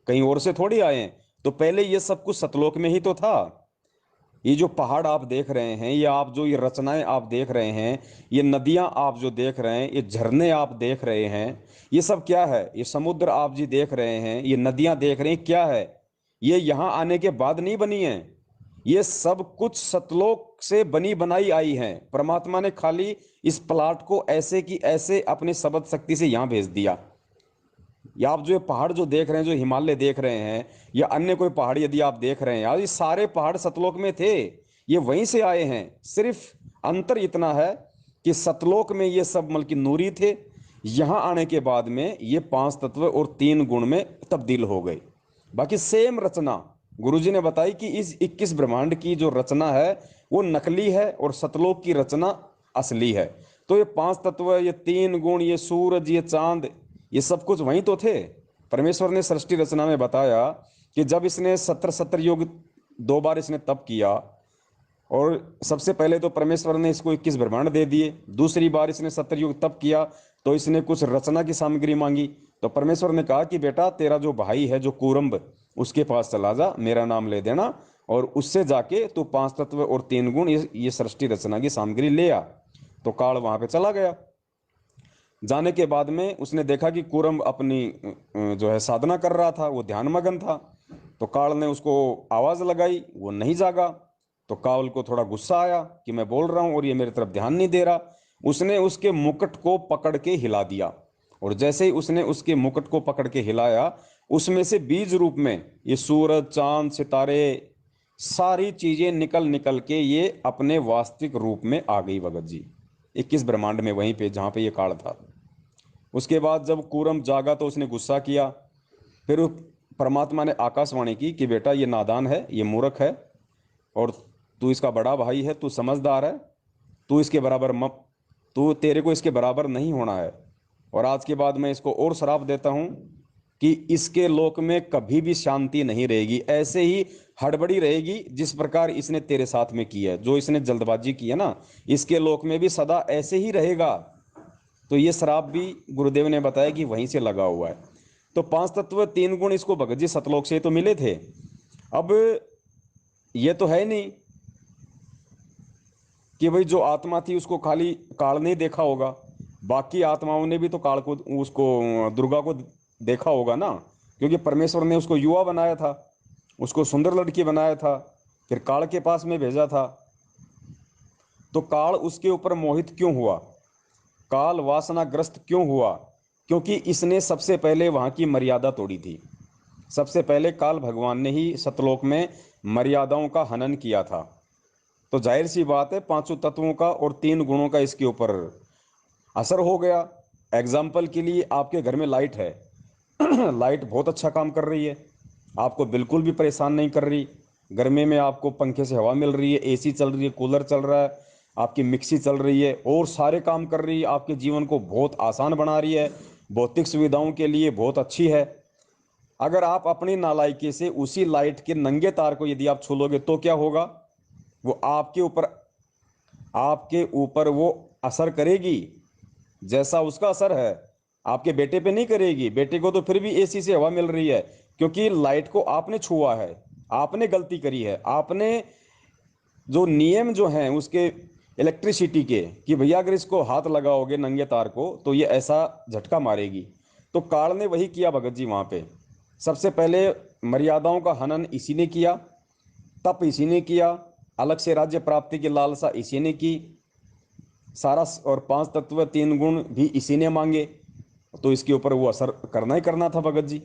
कहीं और से थोड़ी आए हैं। तो पहले ये सब कुछ सतलोक में ही तो था। ये जो पहाड़ आप देख रहे हैं, ये आप जो ये रचनाएं आप देख रहे हैं, ये नदियां आप जो देख रहे हैं, ये झरने आप देख रहे हैं, ये सब क्या है? ये समुद्र आप जी देख रहे हैं, ये नदियां देख रहे हैं, क्या है? ये यहां आने के बाद नहीं बनी है। ये सब कुछ सतलोक से बनी बनाई आई हैं। परमात्मा ने खाली इस प्लाट को ऐसे की ऐसे अपनी सबद शक्ति से यहां भेज दिया। या आप जो ये पहाड़ जो देख रहे हैं, जो हिमालय देख रहे हैं, या अन्य कोई पहाड़ यदि आप देख रहे हैं, यार ये सारे पहाड़ सतलोक में थे, ये वहीं से आए हैं। सिर्फ अंतर इतना है कि सतलोक में ये सब मतलब कि नूरी थे, यहां आने के बाद में ये 5 तत्व और 3 गुण में तब्दील हो गए। बाकी सेम रचना गुरुजी ने बताई कि इस 21 ब्रह्मांड की जो रचना है वो नकली है, और सतलोक की रचना असली है। तो ये 5 तत्व, ये 3 गुण, ये सूरज, ये चांद, ये सब कुछ वहीं तो थे। परमेश्वर ने सृष्टि रचना में बताया कि जब इसने 70 2 बार इसने तप किया, और सबसे पहले तो परमेश्वर ने इसको 21 ब्रह्मांड दे दिए। दूसरी बार इसने 70 तप किया तो इसने कुछ रचना की सामग्री मांगी। तो परमेश्वर ने कहा कि बेटा तेरा जो भाई है जो कूरम्ब, उसके पास चला जा, मेरा नाम ले देना, और उससे जाके तू 5 तत्व और 3 गुण ये सृष्टि रचना की सामग्री ले आ। तो काल वहां पे चला गया। जाने के बाद में उसने देखा कि कूरम अपनी जो है साधना कर रहा था, वो ध्यान मगन था। तो काल ने उसको आवाज लगाई, वो नहीं जागा। तो काल को थोड़ा गुस्सा आया कि मैं बोल रहा हूं और ये मेरी तरफ ध्यान नहीं दे रहा। उसने उसके मुकुट को पकड़ के हिला दिया, और जैसे ही उसने उसके मुकुट को पकड़ के हिलाया, उसमें से बीज रूप में ये सूरज, चांद, सितारे, सारी चीजें निकल निकल के ये अपने वास्तविक रूप में आ गई भगत जी, 21 ब्रह्मांड में, वहीं पे जहां पे ये काल था। उसके बाद जब कूरम जागा तो उसने गुस्सा किया। फिर परमात्मा ने आकाशवाणी की कि बेटा ये नादान है, ये मूर्ख है, और तू इसका बड़ा भाई है, तू समझदार है, तू इसके बराबर मत, तू तेरे को इसके बराबर नहीं होना है। और आज के बाद मैं इसको और श्राप देता हूं कि इसके लोक में कभी भी शांति नहीं रहेगी, ऐसे ही हड़बड़ी रहेगी जिस प्रकार इसने तेरे साथ में की है, जो इसने जल्दबाजी की है ना, इसके लोक में भी सदा ऐसे ही रहेगा। तो ये श्राप भी गुरुदेव ने बताया कि वहीं से लगा हुआ है। तो 5 तत्व 3 गुण इसको भगत जी सतलोक से तो मिले थे। अब ये तो है नहीं कि भाई जो आत्मा थी उसको खाली काल नहीं देखा होगा। बाकी आत्माओं ने भी तो काल को, उसको, दुर्गा को देखा होगा ना, क्योंकि परमेश्वर ने उसको युवा बनाया था, उसको सुंदर लड़की बनाया था, फिर काल के पास में भेजा था। तो काल उसके ऊपर मोहित क्यों हुआ, काल वासनाग्रस्त क्यों हुआ? क्योंकि इसने सबसे पहले वहां की मर्यादा तोड़ी थी। सबसे पहले काल भगवान ने ही सतलोक में मर्यादाओं का हनन किया था। तो जाहिर सी बात है, पांचों तत्वों का और तीन गुणों का इसके ऊपर असर हो गया। एग्जाम्पल के लिए, आपके घर में लाइट है, लाइट बहुत अच्छा काम कर रही है, आपको बिल्कुल भी परेशान नहीं कर रही। गर्मी में आपको पंखे से हवा मिल रही है, एसी चल रही है, कूलर चल रहा है, आपकी मिक्सी चल रही है और सारे काम कर रही है, आपके जीवन को बहुत आसान बना रही है, भौतिक सुविधाओं के लिए बहुत अच्छी है। अगर आप अपनी नालायकी से उसी लाइट के नंगे तार को यदि आप छू लोगे तो क्या होगा? वो आपके ऊपर वो असर करेगी, जैसा उसका असर है आपके बेटे पे नहीं करेगी। बेटे को तो फिर भी एसी से हवा मिल रही है, क्योंकि लाइट को आपने छुआ है, आपने गलती करी है, आपने जो नियम जो हैं उसके, इलेक्ट्रिसिटी के, कि भैया अगर इसको हाथ लगाओगे नंगे तार को तो ये ऐसा झटका मारेगी। तो काल ने वही किया भगत जी वहां पे। सबसे पहले मर्यादाओं का हनन इसी ने किया, तप इसी ने किया, अलग से राज्य प्राप्ति की लालसा इसी ने की, सारा और पांच तत्व तीन गुण भी इसी ने मांगे। तो इसके ऊपर वो असर करना ही करना था भगत जी।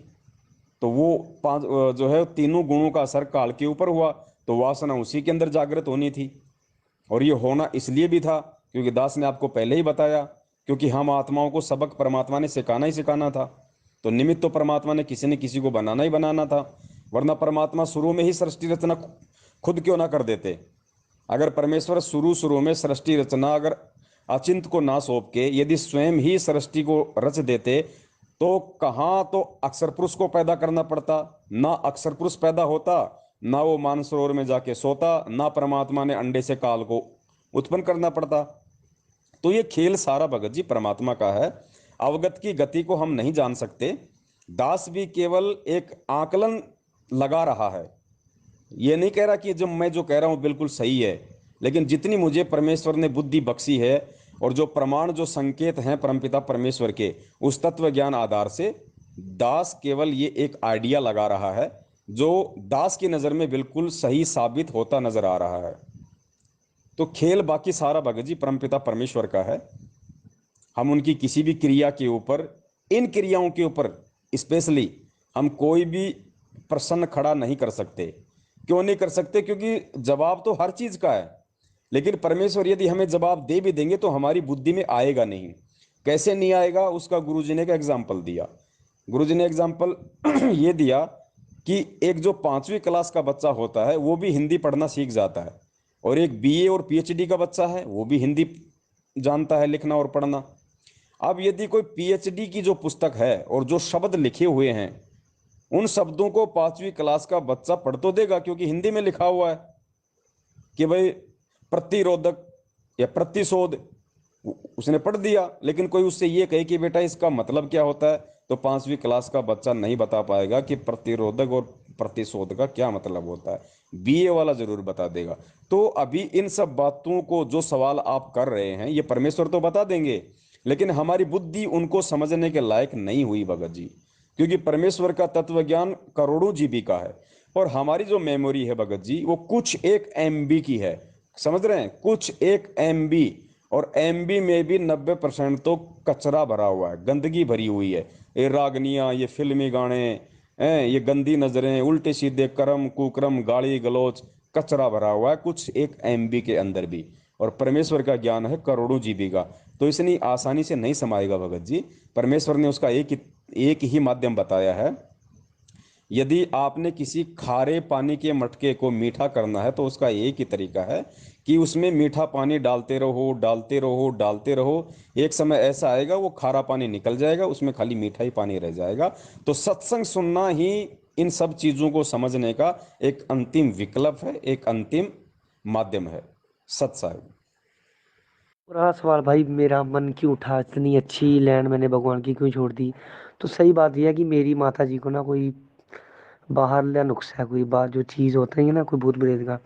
तो वो पांच जो है तीनों गुणों का असर काल के ऊपर हुआ, तो वासना उसी के अंदर जागृत होनी थी। और ये होना इसलिए भी था क्योंकि दास ने आपको पहले ही बताया, क्योंकि हम आत्माओं को सबक परमात्मा ने सिखाना ही सिखाना था। तो निमित्त तो परमात्मा ने किसी न किसी को बनाना ही बनाना था, वरना परमात्मा शुरू में ही सृष्टि रचना खुद क्यों ना कर देते। अगर परमेश्वर शुरू शुरू में सृष्टि रचना अगर अचिंत को ना सौंप के यदि स्वयं ही सृष्टि को रच देते, तो कहाँ तो अक्षर पुरुष को पैदा करना पड़ता, ना अक्षर पुरुष पैदा होता, ना वो मानसरोवर में जाके सोता, ना परमात्मा ने अंडे से काल को उत्पन्न करना पड़ता। तो ये खेल सारा भगत जी परमात्मा का है। अवगत की गति को हम नहीं जान सकते। दास भी केवल एक आकलन लगा रहा है, ये नहीं कह रहा कि जो मैं जो कह रहा हूं बिल्कुल सही है, लेकिन जितनी मुझे परमेश्वर ने बुद्धि बख्शी है और जो प्रमाण जो संकेत हैं परमपिता परमेश्वर के, उस तत्व ज्ञान आधार से दास केवल ये एक आइडिया लगा रहा है, जो दास की नज़र में बिल्कुल सही साबित होता नजर आ रहा है। तो खेल बाकी सारा भगत जी परमपिता परमेश्वर का है। हम उनकी किसी भी क्रिया के ऊपर, इन क्रियाओं के ऊपर स्पेशली हम कोई भी प्रश्न खड़ा नहीं कर सकते। क्यों नहीं कर सकते? क्योंकि जवाब तो हर चीज का है, लेकिन परमेश्वर यदि हमें जवाब दे भी देंगे तो हमारी बुद्धि में आएगा नहीं। कैसे नहीं आएगा? उसका गुरुजी ने एक एग्जाम्पल दिया। गुरुजी ने एग्जाम्पल ये दिया कि एक जो पांचवी क्लास का बच्चा होता है वो भी हिंदी पढ़ना सीख जाता है, और एक बीए और पीएचडी का बच्चा है वो भी हिंदी जानता है, लिखना और पढ़ना। अब यदि कोई पीएचडी की जो पुस्तक है और जो शब्द लिखे हुए हैं, उन शब्दों को पांचवी क्लास का बच्चा पढ़ तो देगा, क्योंकि हिंदी में लिखा हुआ है कि भाई प्रतिरोधक या प्रतिशोध, उसने पढ़ दिया। लेकिन कोई उससे ये कहे कि बेटा इसका मतलब क्या होता है, तो पांचवी क्लास का बच्चा नहीं बता पाएगा कि प्रतिरोधक और प्रतिशोध का क्या मतलब होता है। बीए वाला जरूर बता देगा। तो अभी इन सब बातों को जो सवाल आप कर रहे हैं ये परमेश्वर तो बता देंगे, लेकिन हमारी बुद्धि उनको समझने के लायक नहीं हुई भगत जी, क्योंकि परमेश्वर का तत्व ज्ञान करोड़ों जीबी का है, और हमारी जो मेमोरी है भगत जी वो कुछ एक एमबी की है। समझ रहे हैं? कुछ एक एमबी, और एमबी में भी 90% तो कचरा भरा हुआ है, गंदगी भरी हुई है। ये रागनियां, ये फिल्मी गाने हैं, ये गंदी नजरें, उल्टे सीधे कर्म कुकर्म, गाली गलौज, कचरा भरा हुआ है कुछ एक एमबी के अंदर भी। और परमेश्वर का ज्ञान है करोड़ों जीबी का, तो इतनी आसानी से नहीं समाएगा भगत जी। परमेश्वर ने उसका एक ही माध्यम बताया है। यदि आपने किसी खारे पानी के मटके को मीठा करना है तो उसका एक ही तरीका है कि उसमें मीठा पानी डालते रहो डालते रहो डालते रहो। एक समय ऐसा आएगा वो खारा पानी निकल जाएगा, उसमें खाली मीठा ही पानी रह जाएगा। तो सत्संग सुनना ही इन सब चीजों को समझने का एक अंतिम विकल्प है, एक अंतिम माध्यम है सत्संग। पूरा सवाल भाई, मेरा मन क्यों उठा, इतनी अच्छी लैंड मैंने भगवान की क्यों छोड़ दी? तो सही बात यह है कि मेरी माता जी को ना कोई बाहर या नुक्सा है, कोई बात जो चीज़ होता है ना, कोई भूत प्रेत का,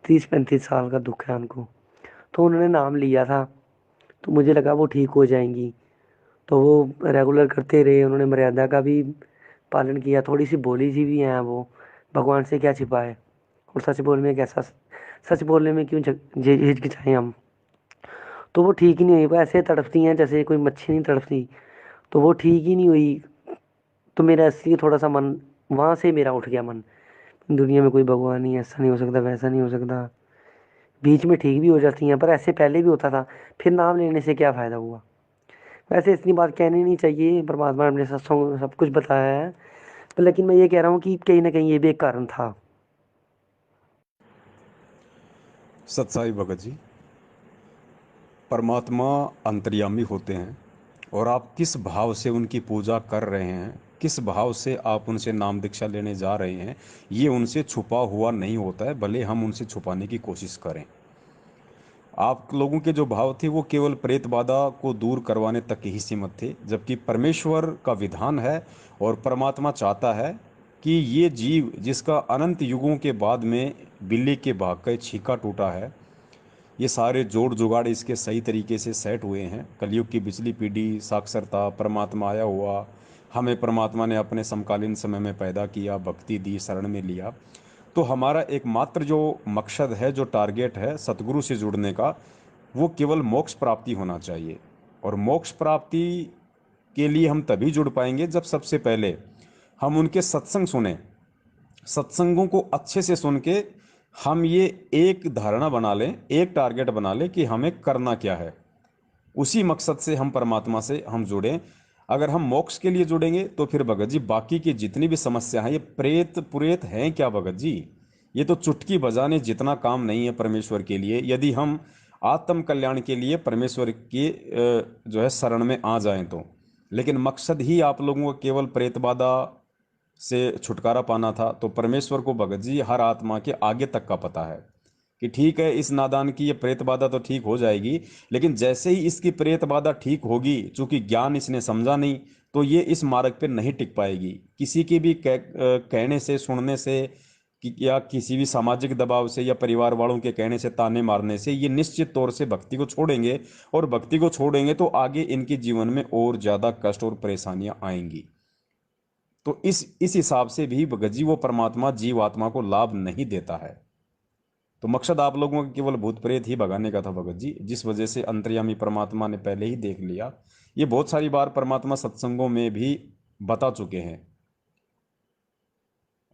30-35 साल का दुख है उनको। तो उन्होंने नाम लिया था तो मुझे लगा वो ठीक हो जाएंगी। तो वो रेगुलर करते रहे, उन्होंने मर्यादा का भी पालन किया, थोड़ी सी भोली सी भी हैं वो, भगवान से क्या छिपाए। और सच बोलने में कैसा, सच बोलने में क्यों हिचकिचाएं हम। तो वो ठीक ही नहीं हुई, वो ऐसे तड़पती हैं जैसे कोई मच्छी नहीं तड़पती। तो वो ठीक ही नहीं हुई। तो मेरा इसलिए थोड़ा सा मन, वहां से मेरा उठ गया मन, दुनिया में कोई भगवान नहीं है, ऐसा नहीं हो सकता, वैसा नहीं हो सकता। बीच में ठीक भी हो जाती हैं, पर ऐसे पहले भी होता था, फिर नाम लेने से क्या फायदा हुआ। वैसे इतनी बात कहनी नहीं चाहिए, परमात्मा ने अपने सत्संग में सब कुछ बताया है। पर लेकिन मैं ये कह रहा हूँ कि कहीं ना कहीं ये भी एक कारण था। सत्साई भगत जी, परमात्मा अंतर्यामी होते हैं, और आप किस भाव से उनकी पूजा कर रहे हैं, किस भाव से आप उनसे नाम दीक्षा लेने जा रहे हैं, ये उनसे छुपा हुआ नहीं होता है, भले हम उनसे छुपाने की कोशिश करें। आप लोगों के जो भाव थे वो केवल प्रेत बाधा को दूर करवाने तक ही सीमित थे, जबकि परमेश्वर का विधान है और परमात्मा चाहता है कि ये जीव जिसका अनंत युगों के बाद में बिल्ली के भाग का छीका टूटा है, ये सारे जोड़ जुगाड़ इसके सही तरीके से सेट हुए हैं। कलयुग की पिछली पीढ़ी, साक्षरता, परमात्मा आया हुआ, हमें परमात्मा ने अपने समकालीन समय में पैदा किया, भक्ति दी, शरण में लिया। तो हमारा एकमात्र जो मकसद है, जो टारगेट है सतगुरु से जुड़ने का, वो केवल मोक्ष प्राप्ति होना चाहिए। और मोक्ष प्राप्ति के लिए हम तभी जुड़ पाएंगे जब सबसे पहले हम उनके सत्संग सुने, सत्संगों को अच्छे से सुन के हम ये एक धारणा बना लें, एक टारगेट बना लें कि हमें करना क्या है। उसी मकसद से हम परमात्मा से हम जुड़ें। अगर हम मोक्ष के लिए जुड़ेंगे तो फिर भगत जी बाकी की जितनी भी समस्या है, ये प्रेत पुरेत हैं क्या भगत जी, ये तो चुटकी बजाने जितना काम नहीं है परमेश्वर के लिए, यदि हम आत्म कल्याण के लिए परमेश्वर के जो है शरण में आ जाएं तो। लेकिन मकसद ही आप लोगों को केवल प्रेत बाधा से छुटकारा पाना था, तो परमेश्वर को भगत जी हर आत्मा के आगे तक का पता है कि ठीक है, इस नादान की ये प्रेत बाधा तो ठीक हो जाएगी, लेकिन जैसे ही इसकी प्रेत बाधा ठीक होगी, चूंकि ज्ञान इसने समझा नहीं, तो ये इस मार्ग पे नहीं टिक पाएगी। किसी के भी कहने से, सुनने से, या किसी भी सामाजिक दबाव से, या परिवार वालों के कहने से, ताने मारने से ये निश्चित तौर से भक्ति को छोड़ेंगे। और भक्ति को छोड़ेंगे तो आगे इनके जीवन में और ज्यादा कष्ट और परेशानियां आएंगी। तो इस हिसाब से भी भगत जी वो परमात्मा जीव आत्मा को लाभ नहीं देता है। तो मकसद आप लोगों का केवल भूत प्रेत ही भगाने का था भगत जी, जिस वजह से अंतर्यामी परमात्मा ने पहले ही देख लिया। ये बहुत सारी बार परमात्मा सत्संगों में भी बता चुके हैं।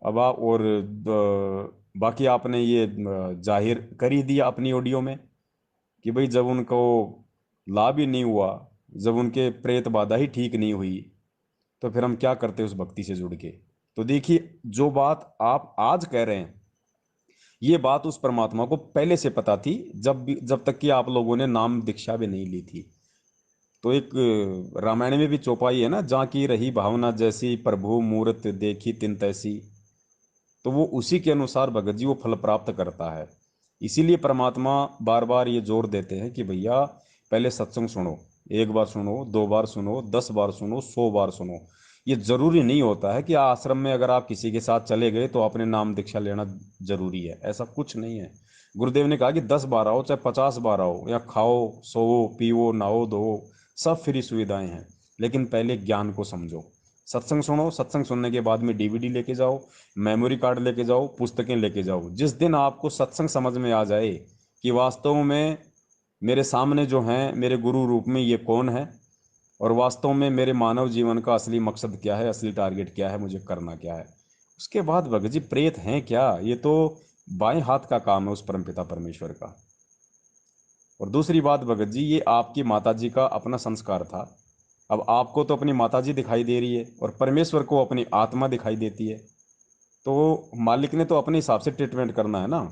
अब आप और बाकी आपने ये जाहिर कर ही दिया अपनी ऑडियो में कि भाई जब उनको लाभ ही नहीं हुआ, जब उनके प्रेत बाधा ही ठीक नहीं हुई, तो फिर हम क्या करते उस भक्ति से जुड़ के। तो देखिए, जो बात आप आज कह रहे हैं, ये बात उस परमात्मा को पहले से पता थी, जब तक कि आप लोगों ने नाम दीक्षा भी नहीं ली थी। तो एक रामायण में भी चौपाई है ना, जहाँ की रही भावना जैसी, प्रभु मूरत देखी तिन तैसी। तो वो उसी के अनुसार भगत जी वो फल प्राप्त करता है। इसीलिए परमात्मा बार बार ये जोर देते हैं कि भैया पहले सत्संग सुनो, एक बार सुनो, दो बार सुनो, 10 बार सुनो, 100 बार सुनो। ये जरूरी नहीं होता है कि आश्रम में अगर आप किसी के साथ चले गए तो आपने नाम दीक्षा लेना जरूरी है, ऐसा कुछ नहीं है। गुरुदेव ने कहा कि 10 बार आओ, चाहे 50 बार आओ, या खाओ, सोओ, पीओ, नहाओ धो, सब फ्री सुविधाएं हैं। लेकिन पहले ज्ञान को समझो, सत्संग सुनो, सत्संग सुनने के बाद में डीवीडी लेके जाओ, मेमोरी कार्ड लेके जाओ, पुस्तकें लेके जाओ। जिस दिन आपको सत्संग समझ में आ जाए कि वास्तव में मेरे सामने जो हैं मेरे गुरु रूप में ये कौन है, और वास्तव में मेरे मानव जीवन का असली मकसद क्या है, असली टारगेट क्या है, मुझे करना क्या है, उसके बाद भगत जी प्रेत हैं क्या, ये तो बाएं हाथ का काम है उस परमपिता परमेश्वर का। और दूसरी बात भगत जी, ये आपकी माता जी का अपना संस्कार था। अब आपको तो अपनी माता जी दिखाई दे रही है और परमेश्वर को अपनी आत्मा दिखाई देती है। तो मालिक ने तो अपने हिसाब से ट्रीटमेंट करना है ना।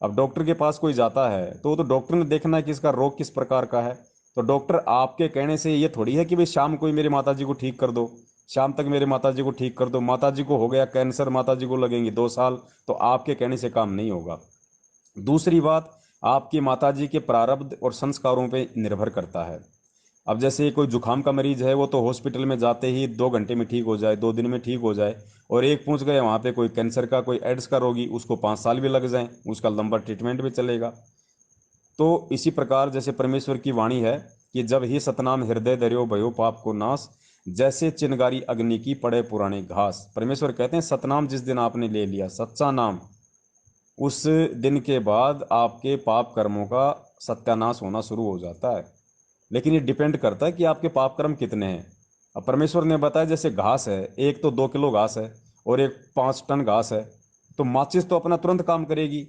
अब डॉक्टर के पास कोई जाता है तो डॉक्टर ने देखना है कि इसका रोग किस प्रकार का है। तो डॉक्टर आपके कहने से ये थोड़ी है कि भाई शाम को ही मेरी माता जी को ठीक कर दो, शाम तक मेरे माता जी को ठीक कर दो। माता जी को हो गया कैंसर, माता जी को लगेंगे 2 साल, तो आपके कहने से काम नहीं होगा। दूसरी बात, आपकी माताजी के प्रारब्ध और संस्कारों पे निर्भर करता है। अब जैसे कोई जुकाम का मरीज है, वो तो हॉस्पिटल में जाते ही 2 घंटे में ठीक हो जाए, 2 दिन में ठीक हो जाए, और एक पूछ गए वहाँ पे कोई कैंसर का, कोई एड्स का रोगी, उसको 5 साल भी लग जाए, उसका लंबा ट्रीटमेंट भी चलेगा। तो इसी प्रकार जैसे परमेश्वर की वाणी है कि जब ही सतनाम हृदय धर्यो भयो पाप को नाश, जैसे चिनगारी अग्नि की पड़े पुराने घास। परमेश्वर कहते हैं सतनाम जिस दिन आपने ले लिया, सच्चा नाम, उस दिन के बाद आपके पाप कर्मों का सत्यानाश होना शुरू हो जाता है। लेकिन ये डिपेंड करता है कि आपके पाप कर्म कितने हैं। अब परमेश्वर ने बताया जैसे घास है, एक तो 2 किलो घास है और एक 5 टन घास है, तो माचिस तो अपना तुरंत काम करेगी।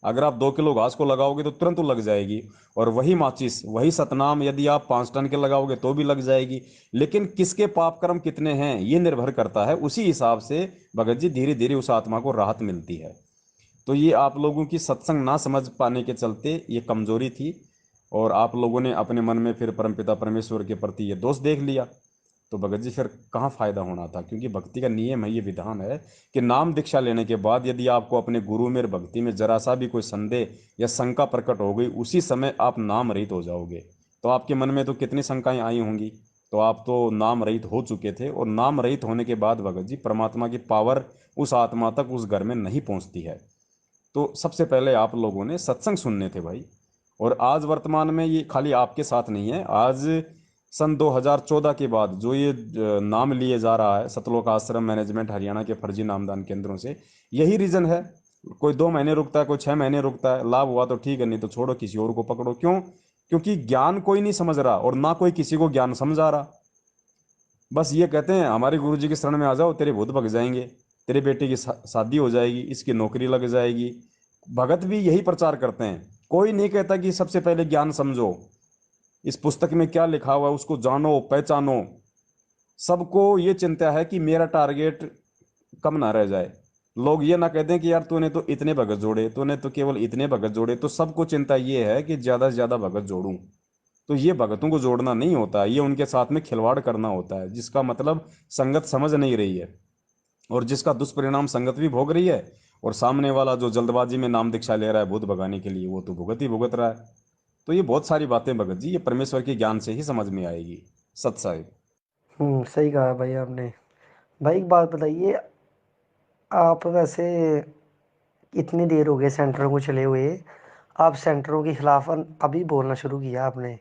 अगर आप 2 किलो घास को लगाओगे तो तुरंत लग जाएगी। और वही माचिस, वही सतनाम यदि आप 5 टन के लगाओगे तो भी लग जाएगी। लेकिन किसके पाप कर्म कितने हैं ये निर्भर करता है। उसी हिसाब से भगत जी धीरे धीरे उस आत्मा को राहत मिलती है। तो ये आप लोगों की सत्संग ना समझ पाने के चलते ये कमजोरी थी, और आप लोगों ने अपने मन में फिर परमपिता परमेश्वर के प्रति ये दोष देख लिया। तो भगत जी फिर कहाँ फायदा होना था, क्योंकि भक्ति का नियम है, ये विधान है कि नाम दीक्षा लेने के बाद यदि आपको अपने गुरु में भक्ति में जरा सा भी कोई संदेह या शंका प्रकट हो गई, उसी समय आप नाम रहित हो जाओगे। तो आपके मन में तो कितनी शंकाएं आई होंगी, तो आप तो नाम रहित हो चुके थे। और नाम रहित होने के बाद भगत जी परमात्मा की पावर उस आत्मा तक उस घर में नहीं पहुंचती है। तो सबसे पहले आप लोगों ने सत्संग सुनने थे भाई। और आज वर्तमान में ये खाली आपके साथ नहीं है, आज सन 2014 के बाद जो ये नाम लिए जा रहा है सतलोक आश्रम मैनेजमेंट हरियाणा के फर्जी नामदान केंद्रों से, यही रीजन है। कोई 2 महीने रुकता है, कोई 6 महीने रुकता है, लाभ हुआ तो ठीक है, नहीं तो छोड़ो, किसी और को पकड़ो। क्यों? क्योंकि ज्ञान कोई नहीं समझ रहा और ना कोई किसी को ज्ञान समझा रहा। बस ये कहते हैं हमारे गुरु जी के शरण में आ जाओ, तेरे भूत भग जाएंगे, तेरे बेटे की शादी हो जाएगी, इसकी नौकरी लग जाएगी। भगत भी यही प्रचार करते हैं। कोई नहीं कहता कि सबसे पहले ज्ञान समझो, इस पुस्तक में क्या लिखा हुआ है उसको जानो पहचानो। सबको ये चिंता है कि मेरा टारगेट कम ना रह जाए, लोग ये ना कह दें कि यार तूने तो इतने भगत जोड़े, तूने तो केवल इतने भगत जोड़े। तो सबको चिंता ये है कि ज्यादा से ज्यादा भगत जोड़ूं। तो ये भगतों को जोड़ना नहीं होता, ये उनके साथ में खिलवाड़ करना होता है, जिसका मतलब संगत समझ नहीं रही है और जिसका दुष्परिणाम संगत भी भोग रही है। और सामने वाला जो जल्दबाजी में नाम दीक्षा ले रहा है भूत भगाने के लिए, वो तो भुगत ही भुगत रहा है। तो ये बहुत सारी बातें भगत जी ये परमेश्वर के ज्ञान से ही समझ में आएगी। सत साहिब। सही कहा भाई आपने। भाई एक बात बताइए, आप वैसे इतनी देर हो गई सेंटरों को चले हुए, आप सेंटरों के खिलाफ अभी बोलना शुरू किया आपने।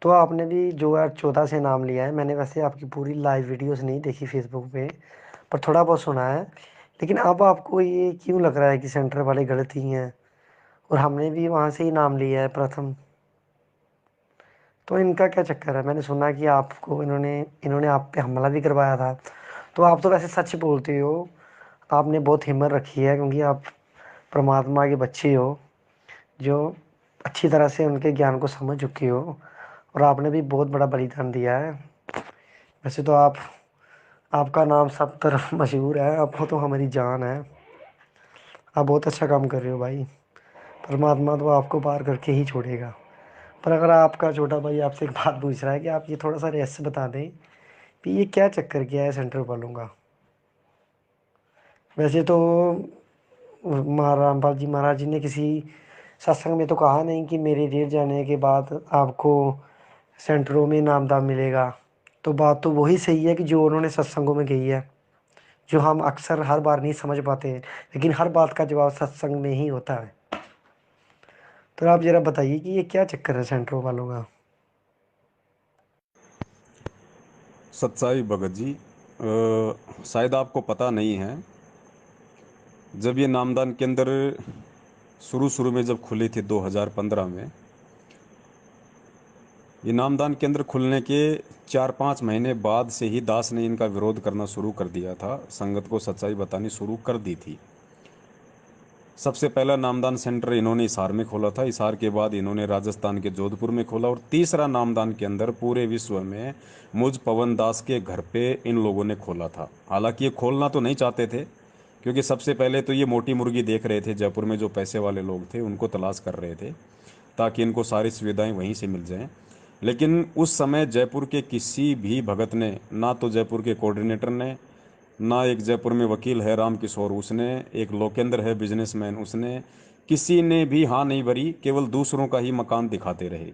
तो आपने भी जो है 14 से नाम लिया है। मैंने वैसे आपकी पूरी लाइव वीडियोस नहीं देखी फेसबुक पे, पर थोड़ा बहुत सुना है। लेकिन अब आपको ये क्यों लग रहा है कि सेंटर वाले गलत ही हैं और हमने भी वहाँ से ही नाम लिया है प्रथम? तो इनका क्या चक्कर है? मैंने सुना कि आपको इन्होंने इन्होंने आप पे हमला भी करवाया था। तो आप तो वैसे सच बोलते हो, आपने बहुत हिम्मत रखी है, क्योंकि आप परमात्मा के बच्चे हो जो अच्छी तरह से उनके ज्ञान को समझ चुके हो, और आपने भी बहुत बड़ा बलिदान दिया है। वैसे तो आपका नाम सब तरफ मशहूर है, आप तो हमारी जान है। आप बहुत अच्छा काम कर रहे हो भाई। परमात्मा तो आपको पार करके ही छोड़ेगा। पर अगर आपका छोटा भाई आपसे एक बात पूछ रहा है कि आप ये थोड़ा सा रहस्य बता दें कि ये क्या चक्कर क्या है सेंटर वालों का? वैसे तो रामपाल जी महाराज जी ने किसी सत्संग में तो कहा नहीं कि मेरे जेल जाने के बाद आपको सेंटरों में इनामदान मिलेगा। तो बात तो वही सही है कि जो उन्होंने सत्संगों में कही है, जो हम अक्सर हर बार नहीं समझ पाते हैं, लेकिन हर बात का जवाब सत्संग में ही होता है। तो आप ज़रा बताइए कि ये क्या चक्कर है सेंटरों वालों का? सच्चाई भगत जी, शायद आपको पता नहीं है, जब ये नामदान केंद्र शुरू शुरू में जब खुली थी 2015 में, ये नामदान केंद्र खुलने के 4-5 महीने बाद से ही दास ने इनका विरोध करना शुरू कर दिया था, संगत को सच्चाई बतानी शुरू कर दी थी। सबसे पहला नामदान सेंटर इन्होंने हिसार में खोला था, हिसार के बाद इन्होंने राजस्थान के जोधपुर में खोला, और तीसरा नामदान के अंदर पूरे विश्व में मुझ पवन दास के घर पे इन लोगों ने खोला था। हालांकि ये खोलना तो नहीं चाहते थे, क्योंकि सबसे पहले तो ये मोटी मुर्गी देख रहे थे, जयपुर में जो पैसे वाले लोग थे उनको तलाश कर रहे थे ताकि इनको सारी सुविधाएं वहीं से मिल जाएं। लेकिन उस समय जयपुर के किसी भी भगत ने, ना तो जयपुर के कोऑर्डिनेटर ने, ना एक जयपुर में वकील है राम किशोर उसने, एक लोकेंद्र है बिजनेसमैन उसने, किसी ने भी हाँ नहीं भरी, केवल दूसरों का ही मकान दिखाते रहे।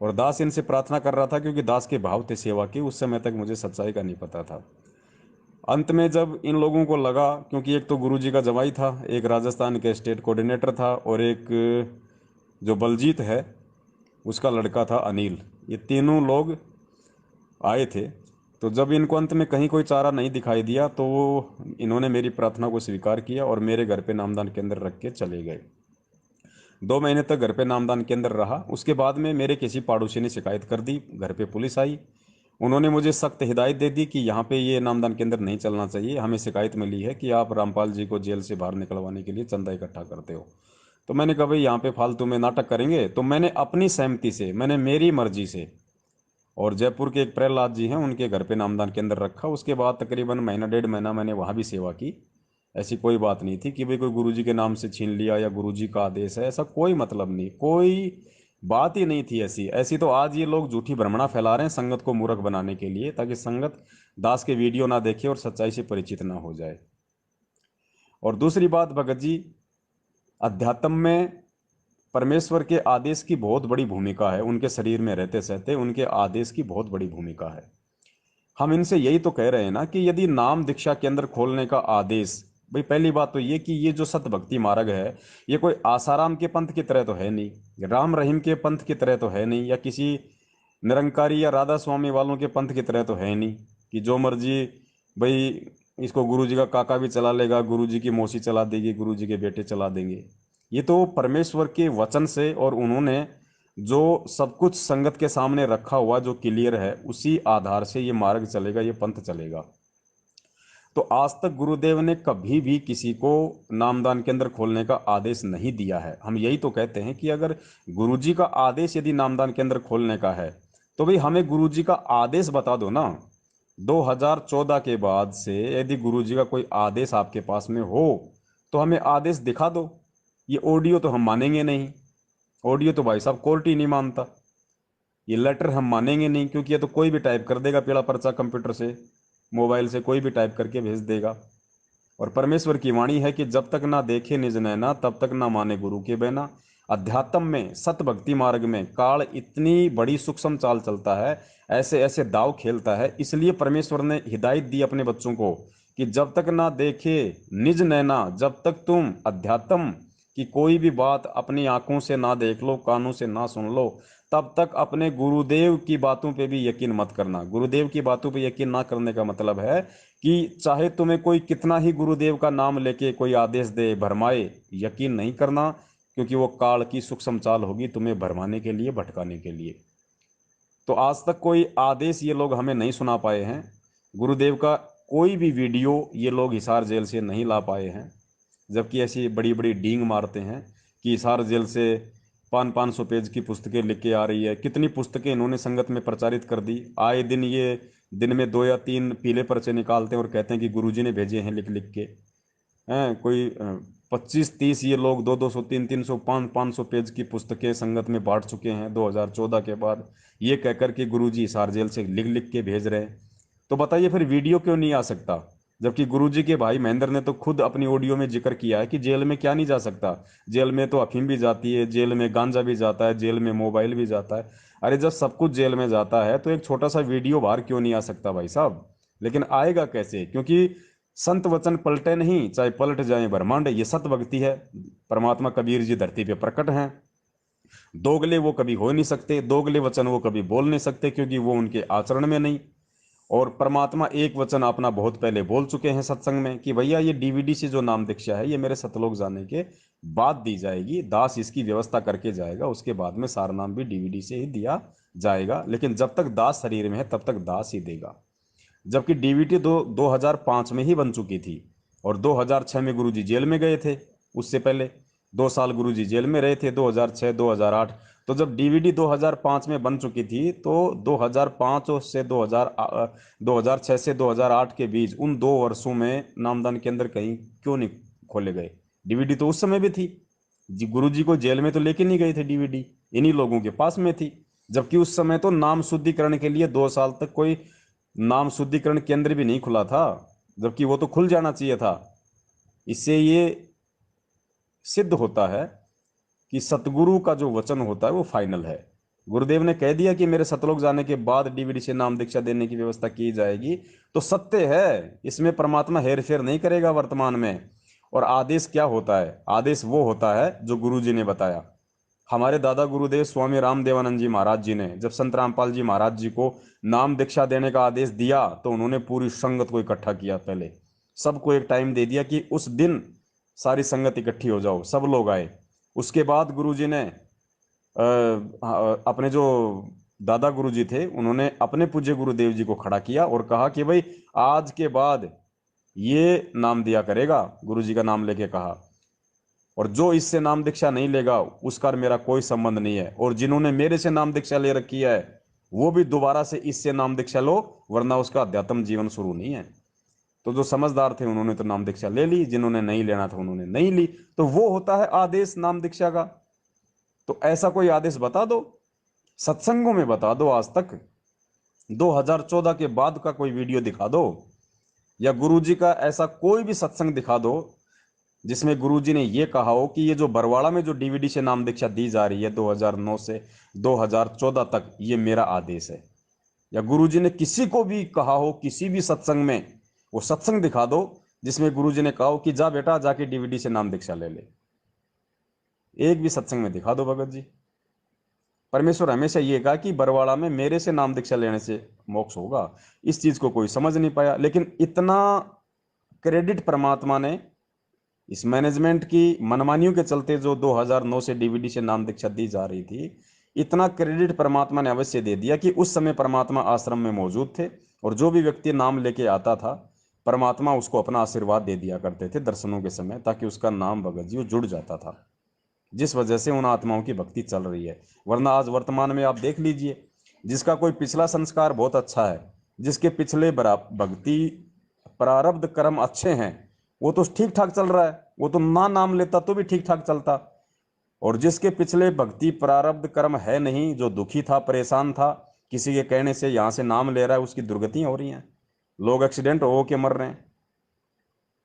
और दास इनसे प्रार्थना कर रहा था, क्योंकि दास के भाव थे सेवा के, उस समय तक मुझे सच्चाई का नहीं पता था। अंत में जब इन लोगों को लगा, क्योंकि एक तो गुरुजी का जवाई था, एक राजस्थान के स्टेट कोऑर्डिनेटर था, और एक जो बलजीत है उसका लड़का था अनिल। ये तीनों लोग आए थे। तो जब इनको अंत में कहीं कोई चारा नहीं दिखाई दिया तो वो इन्होंने मेरी प्रार्थना को स्वीकार किया और मेरे घर पे नामदान केंद्र रख के चले गए। 2 महीने तक घर पे नामदान केंद्र रहा। उसके बाद में मेरे किसी पड़ोसी ने शिकायत कर दी, घर पे पुलिस आई। उन्होंने मुझे सख्त हिदायत दे दी कि यहाँ पे ये नामदान केंद्र नहीं चलना चाहिए, हमें शिकायत मिली है कि आप रामपाल जी को जेल से बाहर निकलवाने के लिए चंदा इकट्ठा करते हो। तो मैंने कहा भाई यहाँ पे फालतू में नाटक करेंगे, तो मैंने अपनी सहमति से, मैंने मेरी मर्जी से, और जयपुर के एक प्रहलाद जी हैं उनके घर पे नामदान केंद्र रखा। उसके बाद तकरीबन महीना 1.5 महीना मैंने वहाँ भी सेवा की। ऐसी कोई बात नहीं थी कि भाई कोई गुरुजी के नाम से छीन लिया या गुरुजी का आदेश है, ऐसा कोई मतलब नहीं, कोई बात ही नहीं थी ऐसी। ऐसी तो आज ये लोग झूठी भ्रमणा फैला रहे हैं संगत को मूर्ख बनाने के लिए, ताकि संगत दास के वीडियो ना देखे और सच्चाई से परिचित ना हो जाए। और दूसरी बात भगत जी, अध्यात्म में परमेश्वर के आदेश की बहुत बड़ी भूमिका है। उनके शरीर में रहते सहते उनके आदेश की बहुत बड़ी भूमिका है। हम इनसे यही तो कह रहे हैं ना कि यदि नाम दीक्षा केंद्र खोलने का आदेश, भाई पहली बात तो ये कि ये जो सत भक्ति मार्ग है, ये कोई आसाराम के पंथ की तरह तो है नहीं, राम रहीम के पंथ की तरह तो है नहीं, या किसी निरंकारी या राधा स्वामी वालों के पंथ की तरह तो है नहीं कि जो मर्जी भाई इसको गुरुजी का काका भी चला लेगा, गुरुजी की मौसी चला देगी, गुरुजी के बेटे चला देंगे। ये तो परमेश्वर के वचन से और उन्होंने जो सब कुछ संगत के सामने रखा हुआ जो क्लियर है, उसी आधार से ये मार्ग चलेगा, ये पंथ चलेगा। तो आज तक गुरुदेव ने कभी भी किसी को नामदान केंद्र खोलने का आदेश नहीं दिया है। हम यही तो कहते हैं कि अगर गुरुजी का आदेश यदि नामदान केंद्र खोलने का है तो भाई हमें गुरुजी का आदेश बता दो ना। 2014 के बाद से यदि गुरुजी का कोई आदेश आपके पास में हो तो हमें आदेश दिखा दो। ये ऑडियो तो हम मानेंगे नहीं, ऑडियो तो भाई साहब कोर्ट ही नहीं मानता। ये लेटर हम मानेंगे नहीं, क्योंकि ये तो कोई भी टाइप कर देगा, पीला पर्चा कंप्यूटर से, मोबाइल से कोई भी टाइप करके भेज देगा। और परमेश्वर की वाणी है कि जब तक ना देखे निज नैना तब तक ना माने गुरु के बहना। अध्यात्म में, सत भक्ति मार्ग में काल इतनी बड़ी सूक्ष्म चाल चलता है, ऐसे ऐसे दाव खेलता है। इसलिए परमेश्वर ने हिदायत दी अपने बच्चों को कि जब तक ना देखे निज नैना, जब तक तुम अध्यात्म की कोई भी बात अपनी आंखों से ना देख लो, कानों से ना सुन लो, तब तक अपने गुरुदेव की बातों पे भी यकीन मत करना। गुरुदेव की बातों पे यकीन ना करने का मतलब है कि चाहे तुम्हें कोई कितना ही गुरुदेव का नाम लेके कोई आदेश दे, भरमाए, यकीन नहीं करना, क्योंकि वो काल की सूक्ष्म चाल होगी तुम्हें भरमाने के लिए, भटकाने के लिए। तो आज तक कोई आदेश ये लोग हमें नहीं सुना पाए हैं। गुरुदेव का कोई भी वीडियो ये लोग हिसार जेल से नहीं ला पाए हैं, जबकि ऐसी बड़ी बड़ी डींग मारते हैं कि हिसार जेल से 500 पेज की पुस्तकें लिख के आ रही है। कितनी पुस्तकें इन्होंने संगत में प्रचारित कर दी। आए दिन ये दिन में 2 या 3 पीले पर्चे निकालते हैं और कहते हैं कि गुरुजी ने भेजे हैं लिख लिख के। हैं कोई 25-30 ये लोग 200-200 300-300 500-500 पेज की पुस्तकें संगत में बांट चुके हैं 2014 के बाद, ये कहकर के गुरुजी हिसार जेल से लिख लिख के भेज रहे हैं। तो बताइए फिर वीडियो क्यों नहीं आ सकता, जबकि गुरुजी के भाई महेंद्र ने तो खुद अपनी ऑडियो में जिक्र किया है कि जेल में क्या नहीं जा सकता। जेल में तो अफीम भी जाती है, जेल में गांजा भी जाता है, जेल में मोबाइल भी जाता है। अरे जब सब कुछ जेल में जाता है तो एक छोटा सा वीडियो बाहर क्यों नहीं आ सकता भाई साहब। लेकिन आएगा कैसे, क्योंकि संत वचन पलटे नहीं, चाहे पलट जाए ब्रह्मांड, ये सत भक्ति है। परमात्मा कबीर जी धरती पे प्रकट हैं। दोगले वो कभी हो नहीं सकते, दोगले वचन वो कभी बोल नहीं सकते, क्योंकि वो उनके आचरण में नहीं। और परमात्मा एक वचन अपना बहुत पहले बोल चुके हैं सत्संग में कि भैया ये डीवीडी से जो नाम दीक्षा है ये मेरे सतलोक जाने के बाद दी जाएगी, दास इसकी व्यवस्था करके जाएगा, उसके बाद में सारा नाम भी डीवीडी से ही दिया जाएगा। लेकिन जब तक दास शरीर में है तब तक दास ही देगा। जबकि डीवीडी 2005 में ही बन चुकी थी और 2006 में गुरुजी जेल में गए थे। उससे पहले 2 साल गुरुजी जेल में रहे थे, 2006-2008। तो जब डीवीडी 2005 में बन चुकी थी तो 2006 से 2008 के बीच उन 2 वर्षों में नामदान केंद्र कहीं क्यों नहीं खोले गए। डीवीडी तो उस समय भी थी जी, गुरुजी को जेल में तो लेके नहीं गए थे, डीवीडी इन्हीं लोगों के पास में थी। जबकि उस समय तो नाम शुद्धिकरण के लिए 2 साल तक कोई नाम शुद्धिकरण केंद्र भी नहीं खुला था, जबकि वो तो खुल जाना चाहिए था। इससे ये सिद्ध होता है कि सतगुरु का जो वचन होता है वो फाइनल है। गुरुदेव ने कह दिया कि मेरे सतलोक जाने के बाद डीवीडी से नाम दीक्षा देने की व्यवस्था की जाएगी, तो सत्य है, इसमें परमात्मा हेर फेर नहीं करेगा वर्तमान में। और आदेश क्या होता है, आदेश वो होता है जो गुरुजी ने बताया। हमारे दादा गुरुदेव स्वामी रामदेवानंद जी महाराज जी ने जब संत रामपाल जी महाराज जी को नाम दीक्षा देने का आदेश दिया तो उन्होंने पूरी संगत को इकट्ठा किया। पहले सबको एक टाइम दे दिया कि उस दिन सारी संगत इकट्ठी हो जाओ, सब लोग आए। उसके बाद गुरुजी ने अपने जो दादा गुरुजी थे उन्होंने अपने पूज्य गुरुदेव जी को खड़ा किया और कहा कि भाई आज के बाद ये नाम दिया करेगा, गुरुजी का नाम लेके कहा, और जो इससे नाम दीक्षा नहीं लेगा उसका मेरा कोई संबंध नहीं है, और जिन्होंने मेरे से नाम दीक्षा ले रखी है वो भी दोबारा से इससे नाम दीक्षा लो, वरना उसका अध्यात्म जीवन शुरू नहीं है। तो जो समझदार थे उन्होंने तो नाम दीक्षा ले ली, जिन्होंने नहीं लेना था उन्होंने नहीं ली। तो वो होता है आदेश नाम दीक्षा का। तो ऐसा कोई आदेश बता दो, सत्संगों में बता दो, आज तक 2014 के बाद का कोई वीडियो दिखा दो, या गुरुजी का ऐसा कोई भी सत्संग दिखा दो जिसमें गुरुजी ने यह कहा हो कि ये जो बरवाड़ा में जो डीवीडी से नाम दीक्षा दी जा रही है 2009 से 2014 तक, ये मेरा आदेश है। या गुरुजी ने किसी को भी कहा हो किसी भी सत्संग में, वो सत्संग दिखा दो जिसमें गुरुजी ने कहा हो कि जा बेटा जाके डीवीडी से नाम दीक्षा ले ले। एक भी सत्संग में दिखा दो भगत जी। परमेश्वर हमेशा ये कहा कि बरवाड़ा में मेरे से नाम दीक्षा लेने से मोक्ष होगा। इस चीज को कोई समझ नहीं पाया, लेकिन इतना क्रेडिट परमात्मा ने इस मैनेजमेंट की मनमानियों के चलते जो 2009 से डीवीडी से नाम दीक्षा दी जा रही थी, इतना क्रेडिट परमात्मा ने अवश्य दे दिया कि उस समय परमात्मा आश्रम में मौजूद थे, और जो भी व्यक्ति नाम लेके आता था परमात्मा उसको अपना आशीर्वाद दे दिया करते थे दर्शनों के समय, ताकि उसका नाम भगत जी जुड़ जाता था, जिस वजह से उन आत्माओं की भक्ति चल रही है। वरना आज वर्तमान में आप देख लीजिए, जिसका कोई पिछला संस्कार बहुत अच्छा है, जिसके पिछले भक्ति प्रारब्ध कर्म अच्छे हैं, वो तो ठीक ठाक चल रहा है, वो तो ना नाम लेता तो भी ठीक ठाक चलता। और जिसके पिछले भक्ति प्रारब्ध कर्म है नहीं, जो दुखी था, परेशान था, किसी के कहने से यहां से नाम ले रहा है, उसकी दुर्गतियां हो रही हैं, लोग एक्सीडेंट हो के मर रहे हैं।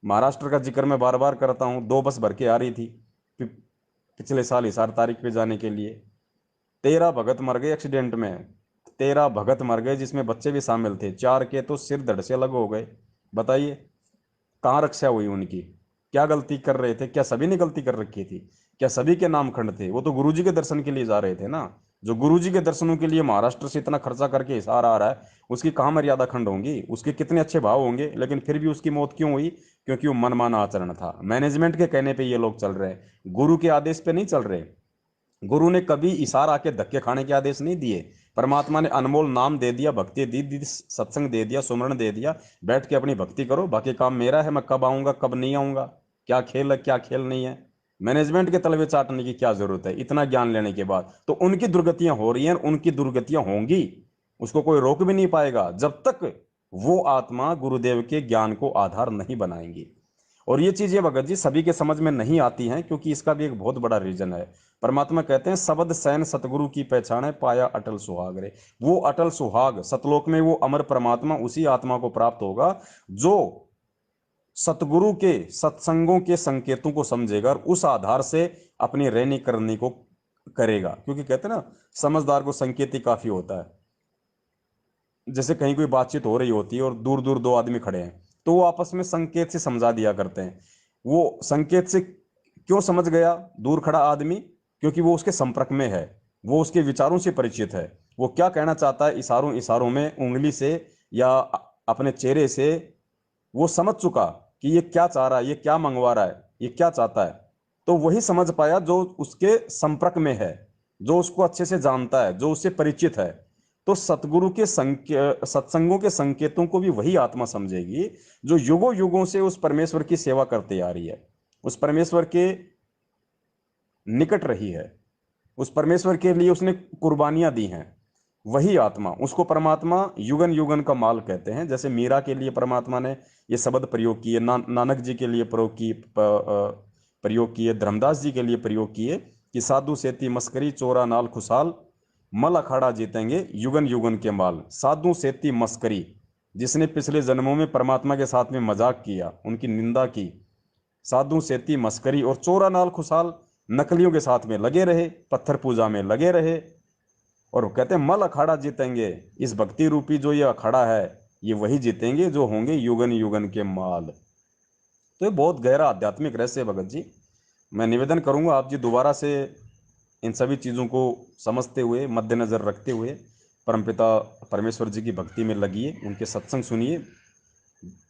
महाराष्ट्र का जिक्र मैं बार बार करता हूं, 2 बस भर के आ रही थी पिछले साल हिसार तारीख पे जाने के लिए, 13 भगत मर गए एक्सीडेंट में, 13 भगत मर गए जिसमें बच्चे भी शामिल थे, 4 के तो सिर धड़ से अलग हो गए। बताइए कहाँ रक्षा हुई उनकी? क्या गलती कर रहे थे? क्या सभी ने गलती कर रखी थी? क्या सभी के नाम खंड थे? वो तो गुरुजी के दर्शन के लिए जा रहे थे ना। जो गुरुजी के दर्शनों के लिए महाराष्ट्र से इतना खर्चा करके हिसार आ रहा है, उसकी कहाँ मर्यादा खंड होंगी? उसके कितने अच्छे भाव होंगे, लेकिन फिर भी उसकी मौत क्यों हुई? क्योंकि वो मनमाना आचरण था। मैनेजमेंट के कहने पर ये लोग चल रहे हैं, गुरु के आदेश पे नहीं चल रहे। गुरु ने कभी इशारा आके धक्के खाने के आदेश नहीं दिए। परमात्मा ने अनमोल नाम दे दिया, भक्ति दी, सत्संग दे दिया, सुमरण दे दिया, बैठ के अपनी भक्ति करो, बाकी काम मेरा है, मैं कब आऊंगा कब नहीं आऊंगा, क्या खेल है क्या खेल नहीं है, मैनेजमेंट के तलवे चाटने की क्या जरूरत है? इतना ज्ञान लेने के बाद तो उनकी दुर्गतियां हो रही हैं, उनकी दुर्गतियां होंगी, उसको कोई रोक भी नहीं पाएगा जब तक वो आत्मा गुरुदेव के ज्ञान को आधार नहीं बनाएंगी। और ये चीजें भगत जी सभी के समझ में नहीं आती हैं, क्योंकि इसका भी एक बहुत बड़ा रीजन है। परमात्मा कहते हैं शब्द सैन सतगुरु की पहचान है, पाया अटल सुहाग रे। वो अटल सुहाग सतलोक में वो अमर परमात्मा उसी आत्मा को प्राप्त होगा जो सतगुरु के सत्संगों के संकेतों को समझेगा और उस आधार से अपनी रहनी करनी को करेगा। क्योंकि कहते हैं ना, समझदार को संकेत ही काफी होता है। जैसे कहीं कोई बातचीत हो रही होती है और दूर दूर 2 आदमी खड़े हैं, तो वो आपस में संकेत से समझा दिया करते हैं। वो संकेत से क्यों समझ गया दूर खड़ा आदमी? क्योंकि वो उसके संपर्क में है, वो उसके विचारों से परिचित है, वो क्या कहना चाहता है इशारों इशारों में, उंगली से या अपने चेहरे से वो समझ चुका कि ये क्या चाह रहा है, ये क्या मंगवा रहा है, ये क्या चाहता है। तो वही समझ पाया जो उसके संपर्क में है, जो उसको अच्छे से जानता है, जो उससे परिचित है। तो सतगुरु के सत्संगों के संकेतों को भी वही आत्मा समझेगी जो युगों युगों से उस परमेश्वर की सेवा करते आ रही है, उस परमेश्वर के निकट रही है, उस परमेश्वर के लिए उसने कुर्बानियां दी हैं। वही आत्मा, उसको परमात्मा युगन युगन का माल कहते हैं। जैसे मीरा के लिए परमात्मा ने ये शब्द प्रयोग किए, नानक जी के लिए प्रयोग किए, धर्मदास जी के लिए प्रयोग किए कि साधु सेती मस्करी चोरा नाल खुशाल, मल अखाड़ा जीतेंगे युगन युगन के माल। साधु सेती मस्करी, जिसने पिछले जन्मों में परमात्मा के साथ में मजाक किया, उनकी निंदा की, साधु सेती मस्करी, और चोरा नाल खुशाल, नकलियों के साथ में लगे रहे, पत्थर पूजा में लगे रहे, और कहते हैं मल अखाड़ा जीतेंगे। इस भक्ति रूपी जो ये अखाड़ा है, ये वही जीतेंगे जो होंगे युगन युगन के माल। तो ये बहुत गहरा आध्यात्मिक रहस्य है भगत जी। मैं निवेदन करूंगा आप जी दोबारा से इन सभी चीज़ों को समझते हुए, मद्देनज़र रखते हुए परमपिता परमेश्वर जी की भक्ति में लगिए, उनके सत्संग सुनिए,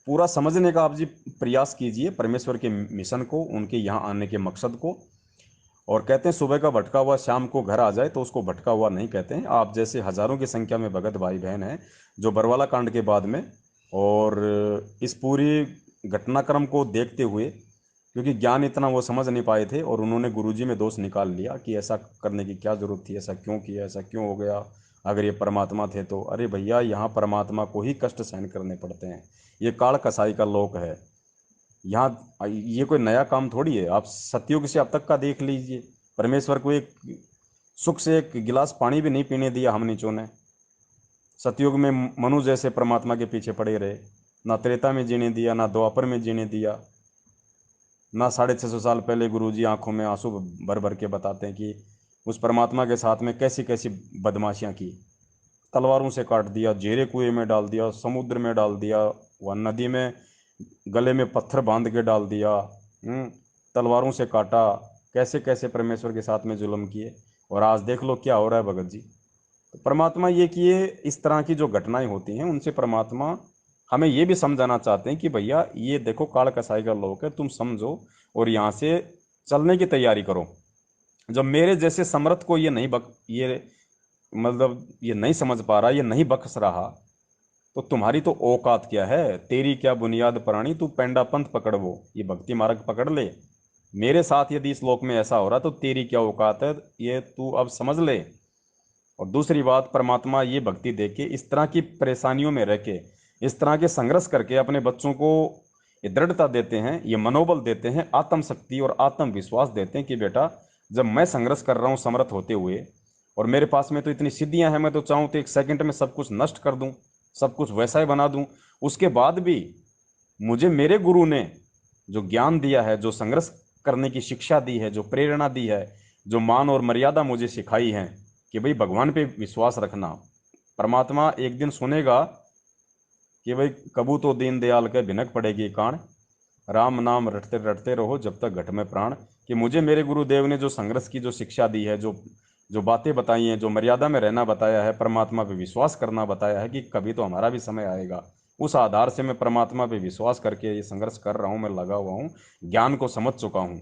पूरा समझने का आप जी प्रयास कीजिए परमेश्वर के मिशन को, उनके यहाँ आने के मकसद को। और कहते हैं सुबह का भटका हुआ शाम को घर आ जाए, तो उसको भटका हुआ नहीं कहते हैं। आप जैसे हजारों की संख्या में भगत भाई बहन हैं जो बरवाला कांड के बाद में और इस पूरी घटनाक्रम को देखते हुए, क्योंकि ज्ञान इतना वो समझ नहीं पाए थे और उन्होंने गुरुजी में दोष निकाल लिया कि ऐसा करने की क्या जरूरत थी, ऐसा क्यों किया, ऐसा क्यों हो गया, अगर ये परमात्मा थे तो। अरे भैया, यहाँ परमात्मा को ही कष्ट सहन करने पड़ते हैं, ये काल कसाई का लोक है। यहाँ ये कोई नया काम थोड़ी है। आप सतयुग से अब तक का देख लीजिए, परमेश्वर को एक सुख से एक गिलास पानी भी नहीं पीने दिया हम नीचों ने। सतयुग में मनु जैसे परमात्मा के पीछे पड़े रहे, ना त्रेता में जीने दिया, ना द्वापर में जीने दिया, ना 650 साल पहले गुरुजी आंखों में आंसू भर भर के बताते हैं कि उस परमात्मा के साथ में कैसी कैसी बदमाशियां की। तलवारों से काट दिया, जेरे कुएं में डाल दिया, समुद्र में डाल दिया, वह नदी में गले में पत्थर बांध के डाल दिया, तलवारों से काटा, कैसे कैसे परमेश्वर के साथ में जुल्म किए। और आज देख लो क्या हो रहा है भगत जी। तो परमात्मा ये कि ये इस तरह की जो घटनाएं होती हैं उनसे परमात्मा हमें ये भी समझाना चाहते हैं कि भैया ये देखो काल कसाई का लोक है, तुम समझो और यहाँ से चलने की तैयारी करो। जब मेरे जैसे समर्थ को ये नहीं ये मतलब ये नहीं समझ पा रहा, ये नहीं बख्श रहा, तो तुम्हारी तो औकात क्या है, तेरी क्या बुनियाद प्राणी, तू पेंडा पंथ पकड़, वो ये भक्ति मार्ग पकड़ ले। मेरे साथ यदि इस लोक में ऐसा हो रहा तो तेरी क्या औकात है, ये तू अब समझ ले। और दूसरी बात, परमात्मा ये भक्ति देके इस तरह की परेशानियों में रह के, इस तरह के संघर्ष करके अपने बच्चों को ये दृढ़ता देते हैं, ये मनोबल देते हैं, आत्मशक्ति और आत्मविश्वास देते हैं कि बेटा जब मैं संघर्ष कर रहा हूँ समर्थ होते हुए, और मेरे पास में तो इतनी सिद्धियां हैं, मैं तो चाहूँ तो एक सेकंड में सब कुछ नष्ट कर दूं, सब कुछ वैसा ही बना दूं, उसके बाद भी मुझे मेरे गुरु ने जो ज्ञान दिया है, जो संघर्ष करने की शिक्षा दी है, जो प्रेरणा दी है, जो मान और मर्यादा मुझे सिखाई है कि भाई भगवान पे विश्वास रखना। परमात्मा एक दिन सुनेगा कि भाई कबू तो दीन दयाल के भिनक पड़ेगी कान, राम नाम रटते रटते रहो जब तक घट में प्राण। कि मुझे मेरे गुरुदेव ने जो संघर्ष की जो शिक्षा दी है, जो जो बातें बताई हैं, जो मर्यादा में रहना बताया है, परमात्मा पे विश्वास करना बताया है कि कभी तो हमारा भी समय आएगा, उस आधार से मैं परमात्मा पे विश्वास करके ये संघर्ष कर रहा हूँ, मैं लगा हुआ हूँ, ज्ञान को समझ चुका हूँ।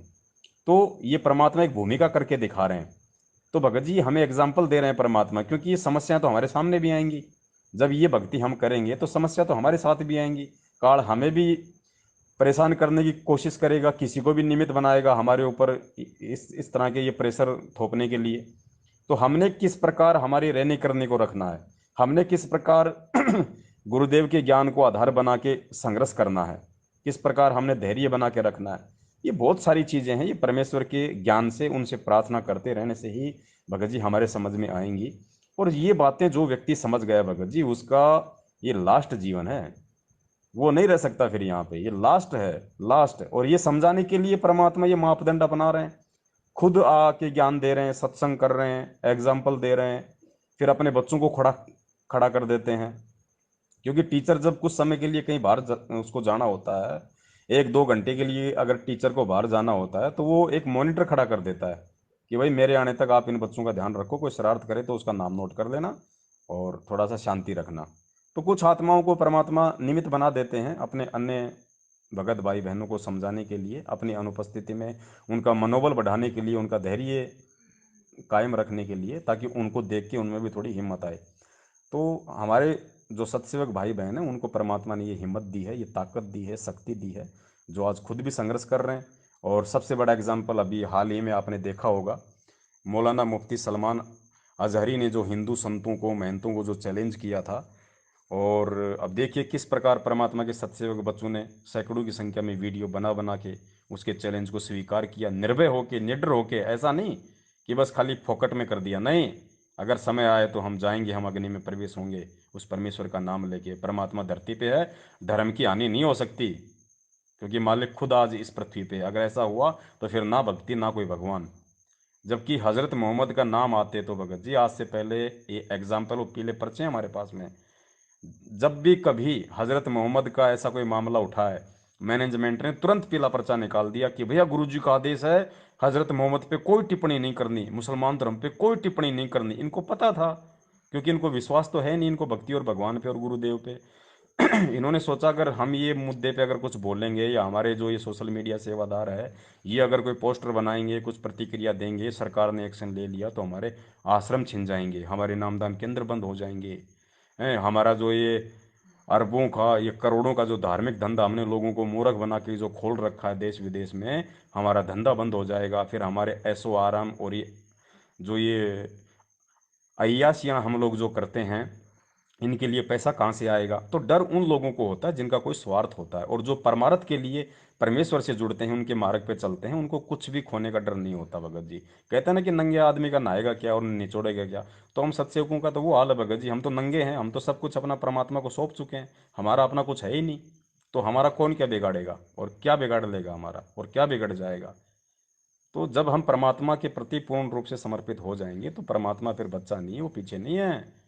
तो ये परमात्मा एक भूमिका करके दिखा रहे हैं। तो भगत जी हमें एग्जाम्पल दे रहे हैं परमात्मा, क्योंकि ये समस्याएं तो हमारे सामने भी आएंगी। जब ये भक्ति हम करेंगे तो समस्या तो हमारे साथ भी आएंगी, काल हमें भी परेशान करने की कोशिश करेगा, किसी को भी निमित्त बनाएगा हमारे ऊपर इस तरह के ये प्रेशर थोपने के लिए। तो हमने किस प्रकार हमारी रहने करने को रखना है, हमने किस प्रकार गुरुदेव के ज्ञान को आधार बना के संघर्ष करना है, किस प्रकार हमने धैर्य बना के रखना है, ये बहुत सारी चीजें हैं, ये परमेश्वर के ज्ञान से, उनसे प्रार्थना करते रहने से ही भगत जी हमारे समझ में आएंगी। और ये बातें जो व्यक्ति समझ गया भगत जी, उसका ये लास्ट जीवन है, वो नहीं रह सकता फिर यहाँ पे, ये लास्ट है, लास्ट। और ये समझाने के लिए परमात्मा ये मापदंड अपना रहे हैं, खुद आके ज्ञान दे रहे हैं, सत्संग कर रहे हैं, एग्जाम्पल दे रहे हैं, फिर अपने बच्चों को खड़ा खड़ा कर देते हैं। क्योंकि टीचर जब कुछ समय के लिए कहीं बाहर उसको जाना होता है, 1-2 घंटे के लिए अगर टीचर को बाहर जाना होता है, तो वो एक मॉनिटर खड़ा कर देता है कि भाई मेरे आने तक आप इन बच्चों का ध्यान रखो, कोई शरारत करे तो उसका नाम नोट कर लेना और थोड़ा सा शांति रखना। तो कुछ आत्माओं को परमात्मा निमित्त बना देते हैं अपने अन्य भगत भाई बहनों को समझाने के लिए, अपनी अनुपस्थिति में उनका मनोबल बढ़ाने के लिए, उनका धैर्य कायम रखने के लिए, ताकि उनको देख के उनमें भी थोड़ी हिम्मत आए। तो हमारे जो सत्सेवक भाई बहन हैं उनको परमात्मा ने ये हिम्मत दी है, ये ताकत दी है, शक्ति दी है, जो आज खुद भी संघर्ष कर रहे हैं। और सबसे बड़ा एग्जाम्पल अभी हाल ही में आपने देखा होगा, मौलाना मुफ्ती सलमान अजहरी ने जो हिंदू संतों को, महंतों को जो चैलेंज किया था। और अब देखिए किस प्रकार परमात्मा के सत्सेवक बच्चों ने सैकड़ों की संख्या में वीडियो बना बना के उसके चैलेंज को स्वीकार किया, निर्भय होके, निडर होके। ऐसा नहीं कि बस खाली फोकट में कर दिया, नहीं, अगर समय आए तो हम जाएंगे, हम अग्नि में प्रवेश होंगे उस परमेश्वर का नाम लेके। परमात्मा धरती पे है, धर्म की हानि नहीं हो सकती, क्योंकि मालिक खुद आज इस पृथ्वी पे। अगर ऐसा हुआ तो फिर ना भक्ति ना कोई भगवान। जबकि हजरत मोहम्मद का नाम आते तो भगत जी आज से पहले ये एग्जाम्पल, वो पीले पर्चे हैं हमारे पास में, जब भी कभी हजरत मोहम्मद का ऐसा कोई मामला उठा है, मैनेजमेंट ने तुरंत पीला पर्चा निकाल दिया कि भैया गुरुजी का आदेश है, हजरत मोहम्मद पे कोई टिप्पणी नहीं करनी, मुसलमान धर्म पे कोई टिप्पणी नहीं करनी। इनको पता था, क्योंकि इनको विश्वास तो है नहीं, इनको भक्ति और भगवान पे और गुरुदेव पे। इन्होंने सोचा अगर हम ये मुद्दे पे अगर कुछ बोलेंगे, या हमारे जो ये सोशल मीडिया सेवादार है ये अगर कोई पोस्टर बनाएंगे, कुछ प्रतिक्रिया देंगे, सरकार ने एक्शन ले लिया तो हमारे आश्रम छिन जाएंगे, हमारे नामदान केंद्र बंद हो जाएंगे हैं, हमारा जो ये अरबों का, ये करोड़ों का जो धार्मिक धंधा हमने लोगों को मूर्ख बना के जो खोल रखा है देश विदेश में, हमारा धंधा बंद हो जाएगा। फिर हमारे ऐशो आराम और ये जो ये अय्याशियाँ हम लोग जो करते हैं, इनके लिए पैसा कहाँ से आएगा। तो डर उन लोगों को होता है जिनका कोई स्वार्थ होता है, और जो परमार्थ के लिए परमेश्वर से जुड़ते हैं, उनके मार्ग पे चलते हैं, उनको कुछ भी खोने का डर नहीं होता। भगत जी कहते हैं ना कि नंगे आदमी का नहाएगा क्या और निचोड़ेगा क्या। तो हम सत्सेवकों का तो वो हाल है भगत जी, हम तो नंगे हैं, हम तो सब कुछ अपना परमात्मा को सौंप चुके हैं, हमारा अपना कुछ है ही नहीं। तो हमारा कौन क्या बिगाड़ेगा, और क्या बिगाड़ लेगा हमारा, और क्या बिगड़ जाएगा। तो जब हम परमात्मा के प्रति पूर्ण रूप से समर्पित हो जाएंगे तो परमात्मा फिर बच्चा नहीं है, वो पीछे नहीं है।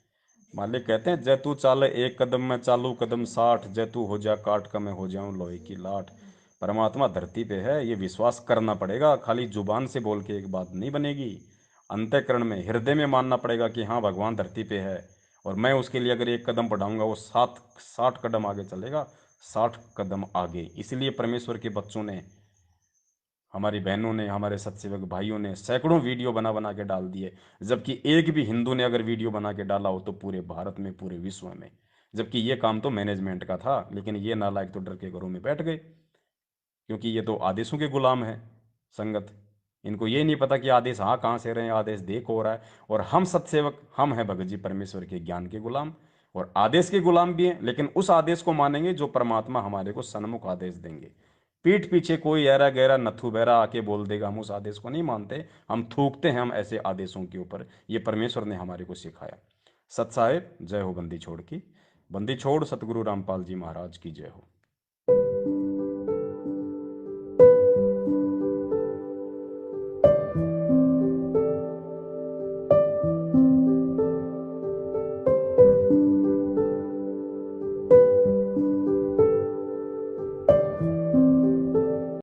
मालिक कहते हैं जय तू चाले एक कदम मैं चालू कदम 60, जय तू हो जा काट का मैं हो जाऊं लोहे की लाट। परमात्मा धरती पे है, ये विश्वास करना पड़ेगा, खाली जुबान से बोल के एक बात नहीं बनेगी। अंतःकरण में, हृदय में मानना पड़ेगा कि हाँ भगवान धरती पे है, और मैं उसके लिए अगर एक कदम बढ़ाऊंगा वो 60 कदम आगे चलेगा, 60 कदम आगे। इसलिए परमेश्वर के बच्चों ने, हमारी बहनों ने, हमारे सत्सेवक भाइयों ने सैकड़ों वीडियो बना बना के डाल दिए, जबकि एक भी हिंदू ने अगर वीडियो बना के डाला हो तो पूरे भारत में, पूरे विश्व में। जबकि ये काम तो मैनेजमेंट का था, लेकिन ये नालायक तो डर के घरों में बैठ गए, क्योंकि ये तो आदेशों के गुलाम है संगत। इनको ये नहीं पता कि आदेश हाँ कहाँ से रहे हैं, आदेश देख हो रहा है। और हम सत्सेवक, हम हैं भगत जी परमेश्वर के ज्ञान के गुलाम, और आदेश के गुलाम भी हैं, लेकिन उस आदेश को मानेंगे जो परमात्मा हमारे को सन्मुख आदेश देंगे। पीठ पीछे कोई ऐरा गहरा नथु बहरा आके बोल देगा, हम उस आदेश को नहीं मानते, हम थूकते हैं हम ऐसे आदेशों के ऊपर। ये परमेश्वर ने हमारे को सिखाया। सत साहेब जय हो बंदी छोड़ की, बंदी छोड़ सतगुरु रामपाल जी महाराज की जय हो।